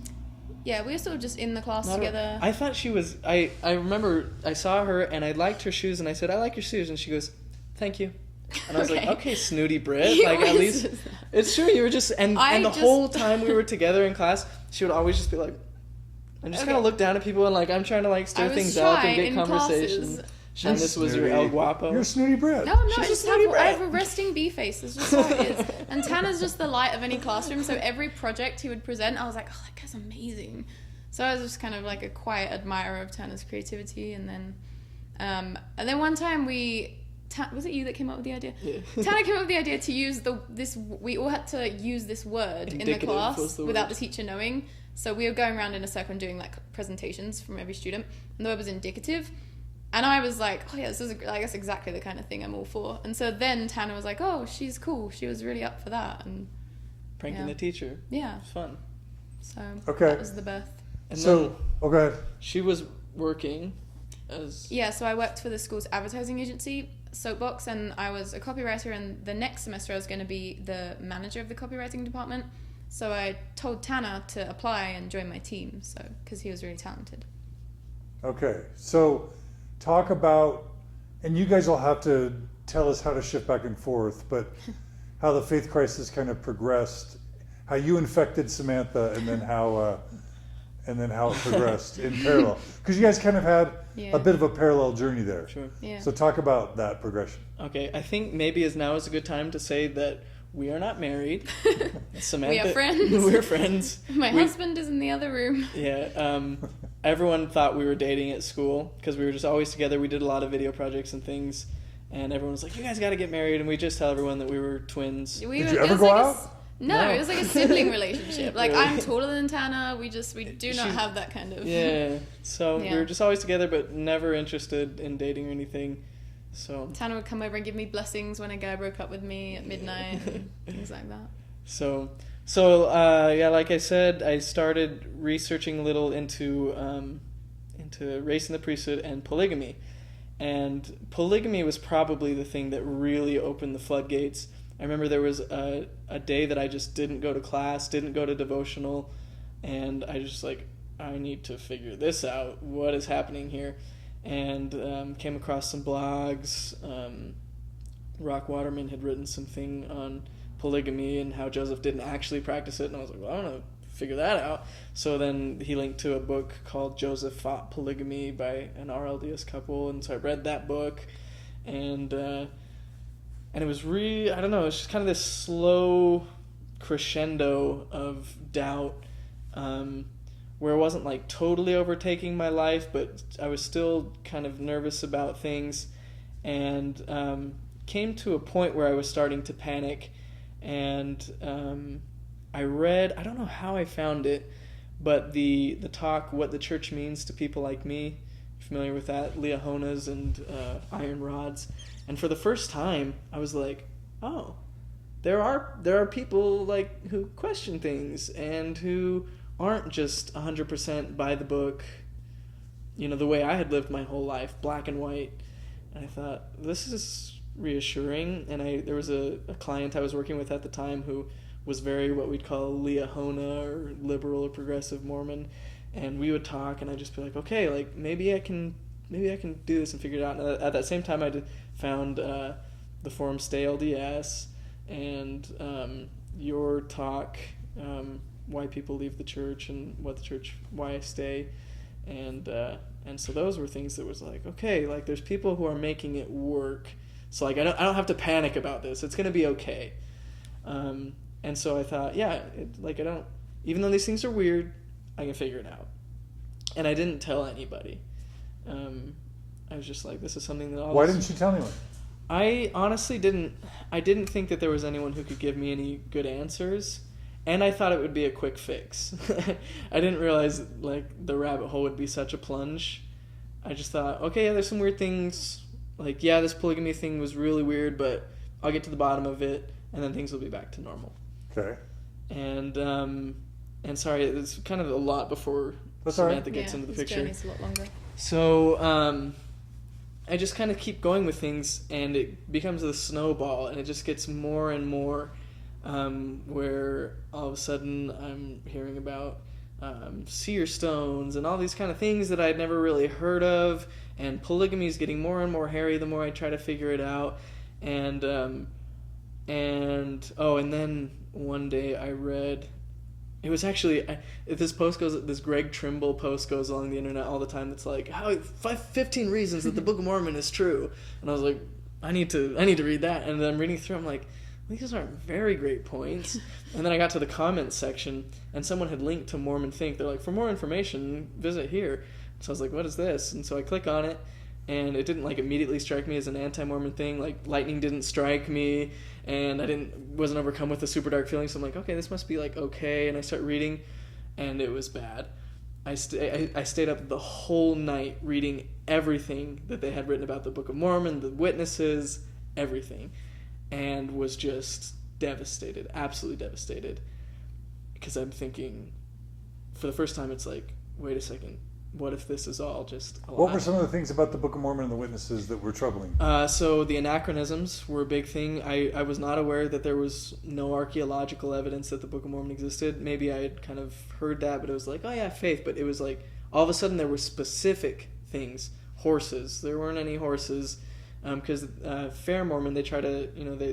Yeah, we were sort of just in the class together. I thought she was. I remember I saw her and I liked her shoes, and I said, I like your shoes, and she goes, thank you. And I was like, okay, snooty Brit. Like, at least it's true. You were just and the whole time we were together in class, she would always just be like, I'm just kind of look down at people and like I'm trying to like stir things up and get conversation. And this was your El Guapo. You're snooty Brit. No, I'm not. I have a resting bee face. It's just how it is. And Tanner's just the light of any classroom. So every project he would present, I was like, oh, that guy's amazing. So I was just kind of like a quiet admirer of Tanner's creativity. And then one time was it you that came up with the idea? Yeah. Tanner came up with the idea to use we all had to use this word in the class without the teacher knowing. So we were going around in a circle and doing like presentations from every student. And the word was indicative. And I was like, oh yeah, this is, I guess, exactly the kind of thing I'm all for. And so then Tanner was like, oh, she's cool. She was really up for that. And pranking the teacher. Yeah. It was fun. So Okay. that was the birth. And So, then go ahead. she was working as... Yeah, so I worked for the school's advertising agency, Soapbox, and I was a copywriter, and the next semester I was going to be the manager of the copywriting department. So I told Tanner to apply and join my team, so because he was really talented. Okay, so talk about, and you guys will have to tell us how to shift back and forth, but how the faith crisis kind of progressed, how you infected Samantha, and then how it progressed in parallel, because you guys kind of had a bit of a parallel journey there. Sure. Yeah. So talk about that progression. Okay, I think maybe now is a good time to say that we are not married. Samantha, We are friends. We're friends. My husband is in the other room. Yeah. Everyone thought we were dating at school because we were just always together. We did a lot of video projects and things, and everyone was like, "You guys got to get married." And we just tell everyone that we were twins. Did you ever go out? No, No. it was like a sibling relationship. Like, Really? I'm taller than Tanner. We do not have that kind of... Yeah. So we Yeah. were just always together, but never interested in dating or anything. So Tanner would come over and give me blessings when a guy broke up with me at midnight and things like that. So yeah, like I said, I started researching a little into race in the priesthood and polygamy. And polygamy was probably the thing that really opened the floodgates. I remember there was a day that I just didn't go to class, didn't go to devotional, and I just I need to figure this out. What is happening here? And came across some blogs. Rock Waterman had written something on polygamy and how Joseph didn't actually practice it, and I was like, well, I want to figure that out. So then he linked to a book called Joseph Fought Polygamy by an RLDS couple, and so I read that book, and it was I don't know, it's just kind of this slow crescendo of doubt, where it wasn't like totally overtaking my life, but I was still kind of nervous about things, and came to a point where I was starting to panic, and I read, I don't know how I found it, but the talk, What the Church Means to People Like Me, familiar with that, Liahonas and Iron Rods, and for the first time, I was like, oh, there are people like who question things and who aren't just 100% by the book, the way I had lived my whole life, black and white. And I thought, this is reassuring. And there was a client I was working with at the time who was very what we'd call Liahona, or liberal or progressive Mormon. And we would talk, and I'd just be like, okay, like maybe I can do this and figure it out. And at that same time, I found the forum Stay LDS and your talk, Why People Leave the Church and What the Church, Why I Stay, and so those were things that was like, okay, like there's people who are making it work, so like I don't have to panic about this. It's gonna be okay. And so I thought, yeah, even though these things are weird, I can figure it out. And I didn't tell anybody. I was just like, this is something that Why didn't you tell anyone? I honestly didn't. I didn't think that there was anyone who could give me any good answers, and I thought it would be a quick fix. I didn't realize like the rabbit hole would be such a plunge. I just thought, okay, yeah, there's some weird things. Like, yeah, this polygamy thing was really weird, but I'll get to the bottom of it, and then things will be back to normal. Okay. And sorry, it's kind of a lot before That's Samantha right. gets into the this picture. journey's a lot longer. So, I just kind of keep going with things, and it becomes a snowball, and it just gets more and more, where all of a sudden I'm hearing about seer stones and all these kind of things that I'd never really heard of, and polygamy is getting more and more hairy the more I try to figure it out, and then one day I read. It was actually, this Greg Trimble post goes along the internet all the time that's like, 15 reasons that the Book of Mormon is true. And I was like, I need to read that. And then I'm reading through, I'm like, these aren't very great points. And then I got to the comments section, and someone had linked to Mormon Think. They're like, for more information, visit here. So I was like, what is this? And so I click on it, and it didn't like immediately strike me as an anti-Mormon thing. Like lightning didn't strike me, and I wasn't overcome with a super dark feeling. So I'm like, okay, this must be like okay. And I start reading, and it was bad. I stayed up the whole night reading everything that they had written about the Book of Mormon, the witnesses, everything, and was just devastated, absolutely devastated. because I'm thinking, for the first time, it's like, wait a second, what if this is all just a lie? What were some of the things about the Book of Mormon and the witnesses that were troubling? So the anachronisms were a big thing. I was not aware that there was no archaeological evidence that the Book of Mormon existed. Maybe I had kind of heard that, but it was like, oh yeah, faith. But it was like, all of a sudden there were specific things. Horses. There weren't any horses. Because Fair Mormon, they try to,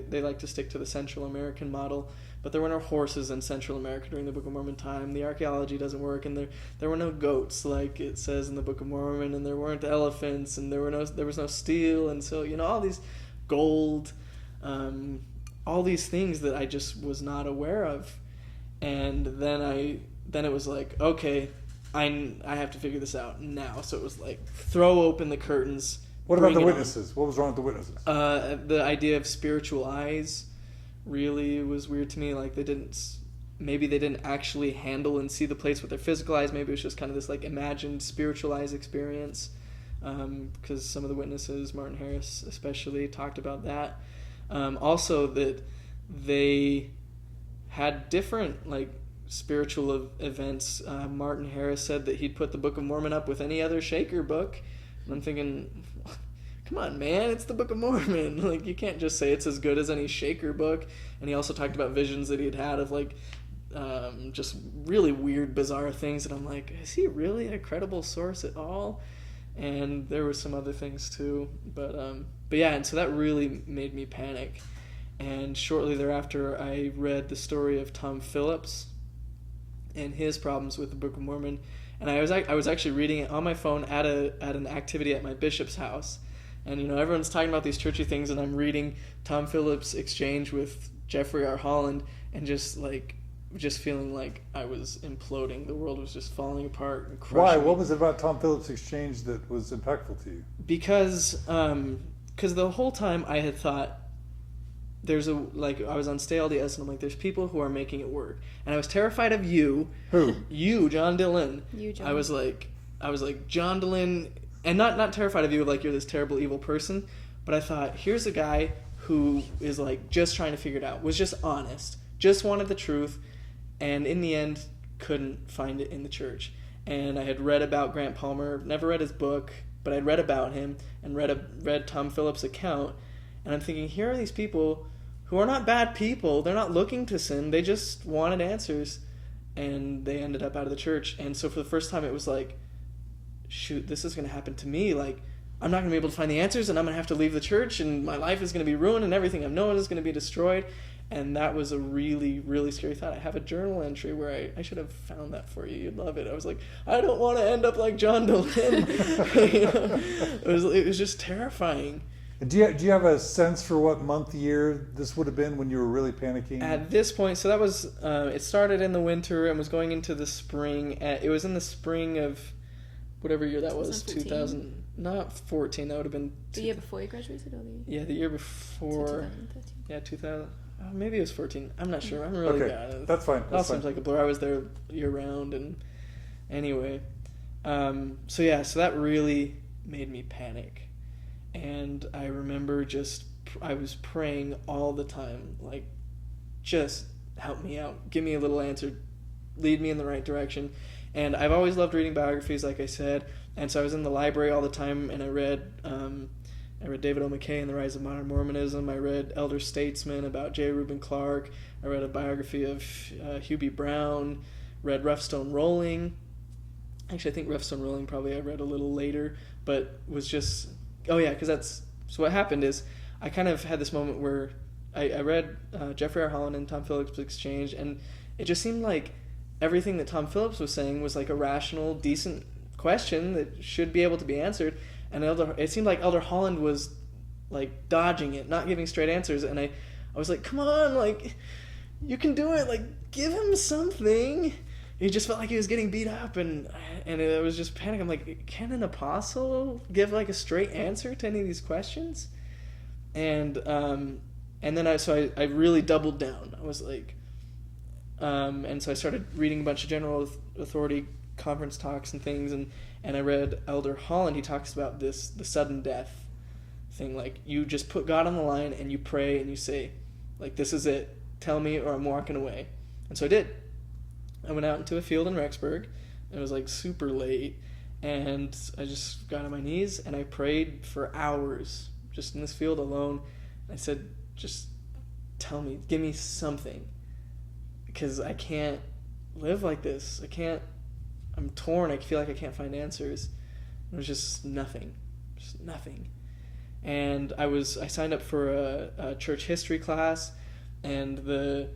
they like to stick to the Central American model. But there were no horses in Central America during the Book of Mormon time. The archaeology doesn't work, and there were no goats like it says in the Book of Mormon, and there weren't elephants, and there was no steel, and so all these gold, all these things that I just was not aware of, and then it was like, okay, I have to figure this out now. So it was like, throw open the curtains. What about the witnesses? What was wrong with the witnesses? The idea of spiritual eyes really was weird to me. Like, maybe they didn't actually handle and see the place with their physical eyes. Maybe it was just kind of this like imagined spiritual eyes experience. Because some of the witnesses, Martin Harris especially, talked about that. Also that they had different like spiritual events. Martin Harris said that he'd put the Book of Mormon up with any other Shaker book. And I'm thinking, come on, man, it's the Book of Mormon. Like, you can't just say it's as good as any Shaker book. And he also talked about visions that he'd had of, like, just really weird, bizarre things. And I'm like, is he really a credible source at all? And there were some other things, too. But yeah, and so that really made me panic. And shortly thereafter, I read the story of Tom Phillips and his problems with the Book of Mormon. And I was actually reading it on my phone at an activity at my bishop's house. And, everyone's talking about these churchy things, and I'm reading Tom Phillips' exchange with Jeffrey R. Holland, and just feeling like I was imploding. The world was just falling apart and crushing. Why? Me. What was it about Tom Phillips' exchange that was impactful to you? Because the whole time I had thought, I was on Stay LDS, and I'm like, there's people who are making it work. And I was terrified of you. Who? You, John Dillon. You, John. I was like, John Dillon, and not terrified of you, like you're this terrible evil person, but I thought, here's a guy who is like just trying to figure it out, was just honest, just wanted the truth, and in the end couldn't find it in the church. And I had read about Grant Palmer, never read his book, but I'd read about him and read Tom Phillips' account, and I'm thinking, here are these people who are not bad people. They're not looking to sin. They just wanted answers, and they ended up out of the church. And so for the first time, it was like, shoot, this is going to happen to me. Like, I'm not going to be able to find the answers, and I'm going to have to leave the church, and my life is going to be ruined, and everything I've known is going to be destroyed. And that was a really, really scary thought. I have a journal entry where I should have found that for you. You'd love it. I was like, I don't want to end up like John Dillon. It was just terrifying. Do you have a sense for what month, year this would have been when you were really panicking? At this point, so that was, it started in the winter and was going into the spring. It was in the spring of whatever year that was, 2000, not 14, that would have been... The year before you graduated, or the... Yeah, the year before... So 2013. Yeah, 2000... Oh, maybe it was 14. I'm not sure. I'm really bad. That's fine. It all seems like a blur. I was there year-round, and anyway. So that really made me panic. And I remember I was praying all the time, like, just help me out. Give me a little answer. Lead me in the right direction. And I've always loved reading biographies, like I said. And so I was in the library all the time, and I read David O. McKay and the Rise of Modern Mormonism. I read Elder Statesman about J. Reuben Clark. I read a biography of Hugh B. Brown. Read Rough Stone Rolling. Actually, I think Rough Stone Rolling probably I read a little later, but was just... Oh, yeah, because so what happened is I kind of had this moment where I read Jeffrey R. Holland and Tom Phillips' exchange, and it just seemed like everything that Tom Phillips was saying was like a rational, decent question that should be able to be answered. And it seemed like Elder Holland was like dodging it, not giving straight answers. And I was like, come on, like, you can do it. Like, give him something. He just felt like he was getting beat up, and it was just panic. I'm like, can an apostle give like a straight answer to any of these questions? And then I really doubled down. I was like, and so I started reading a bunch of general authority conference talks and things, and I read Elder Holland. He talks about the sudden death thing. Like, you just put God on the line and you pray and you say, like, this is it. Tell me or I'm walking away. And so I did. I went out into a field in Rexburg. It was like super late, and I just got on my knees and I prayed for hours just in this field alone. I said, just tell me, give me something, because I can't live like this. I'm torn. I feel like I can't find answers. It was just nothing. And I signed up for a church history class, and the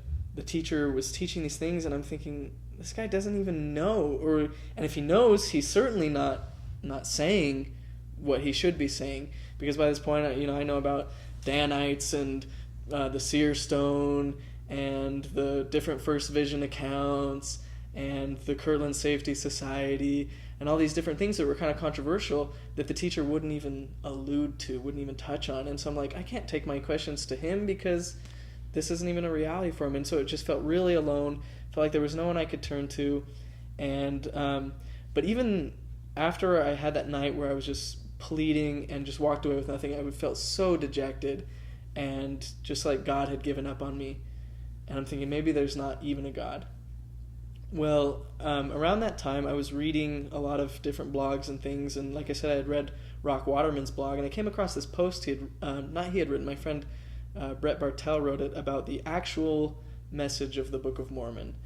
teacher was teaching these things, and I'm thinking, this guy doesn't even know, and if he knows, he's certainly not saying what he should be saying, because by this point, I know about Danites and the seer stone and the different First Vision accounts and the Kirtland Safety Society and all these different things that were kind of controversial that the teacher wouldn't even allude to, wouldn't even touch on. And so I'm like, I can't take my questions to him because this isn't even a reality for him. And so it just felt really alone. Felt like there was no one I could turn to. And but even after I had that night where I was just pleading and just walked away with nothing, I felt so dejected and just like God had given up on me. And I'm thinking, maybe there's not even a God. Well, around that time, I was reading a lot of different blogs and things, and like I said, I had read Rock Waterman's blog, and I came across this post he had written, my friend Brett Bartell wrote it, about the actual message of the Book of Mormon.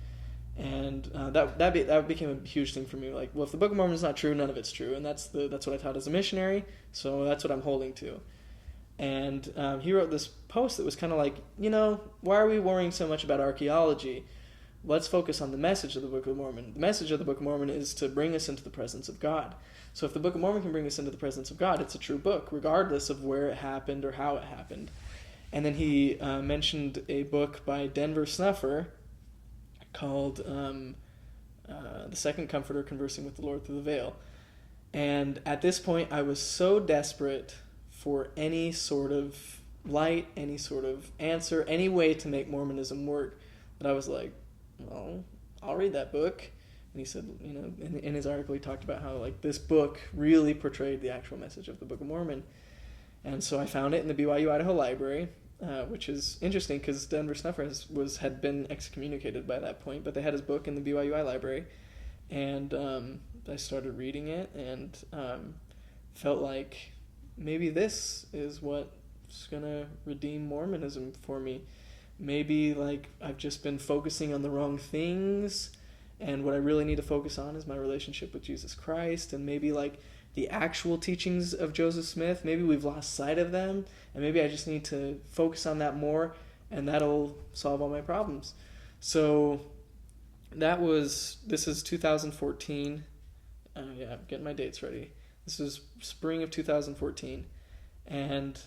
And that became a huge thing for me. Like, well, if the Book of Mormon is not true, none of it's true, and that's what I taught as a missionary, so that's what I'm holding to. And he wrote this post that was kind of like, why are we worrying so much about archaeology? Let's focus on the message of the Book of Mormon. The message of the Book of Mormon is to bring us into the presence of God. So if the Book of Mormon can bring us into the presence of God, it's a true book, regardless of where it happened or how it happened. And then he mentioned a book by Denver Snuffer called The Second Comforter, Conversing with the Lord Through the Veil. And at this point, I was so desperate for any sort of light, any sort of answer, any way to make Mormonism work, that I was like, well, I'll read that book. And he said, in his article, he talked about how like this book really portrayed the actual message of the Book of Mormon. And so I found it in the BYU Idaho library, which is interesting because Denver Snuffer had been excommunicated by that point, but they had his book in the BYU-I library. And I started reading it and felt like maybe this is what's going to redeem Mormonism for me. Maybe like I've just been focusing on the wrong things, and what I really need to focus on is my relationship with Jesus Christ, and maybe like the actual teachings of Joseph Smith, maybe we've lost sight of them, and maybe I just need to focus on that more, and that'll solve all my problems. So this is 2014. I'm getting my dates ready. This is spring of 2014, and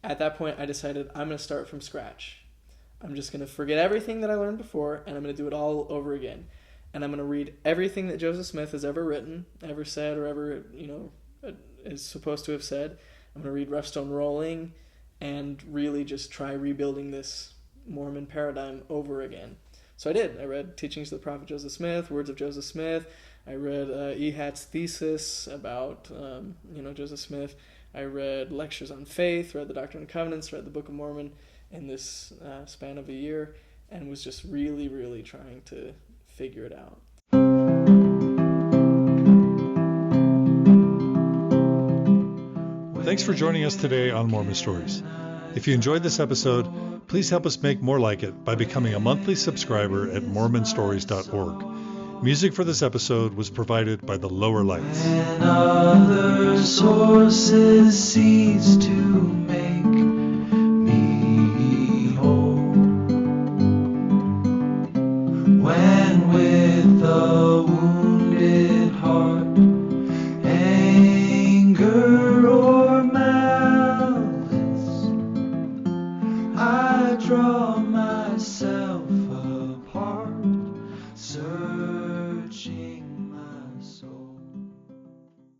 at that point I decided I'm going to start from scratch. I'm just going to forget everything that I learned before, and I'm going to do it all over again. And I'm going to read everything that Joseph Smith has ever written, ever said, or ever, is supposed to have said. I'm going to read Rough Stone Rolling and really just try rebuilding this Mormon paradigm over again. So I did. I read Teachings of the Prophet Joseph Smith, Words of Joseph Smith. I read Ehat's thesis about, Joseph Smith. I read Lectures on Faith, read the Doctrine and Covenants, read the Book of Mormon in this span of a year, and was just really, really trying to figure it out. Thanks for joining us today on Mormon Stories. If you enjoyed this episode, please help us make more like it by becoming a monthly subscriber at mormonstories.org. Music for this episode was provided by The Lower Lights. When other sources cease to make me whole, when with a wounded heart, anger or malice, I draw myself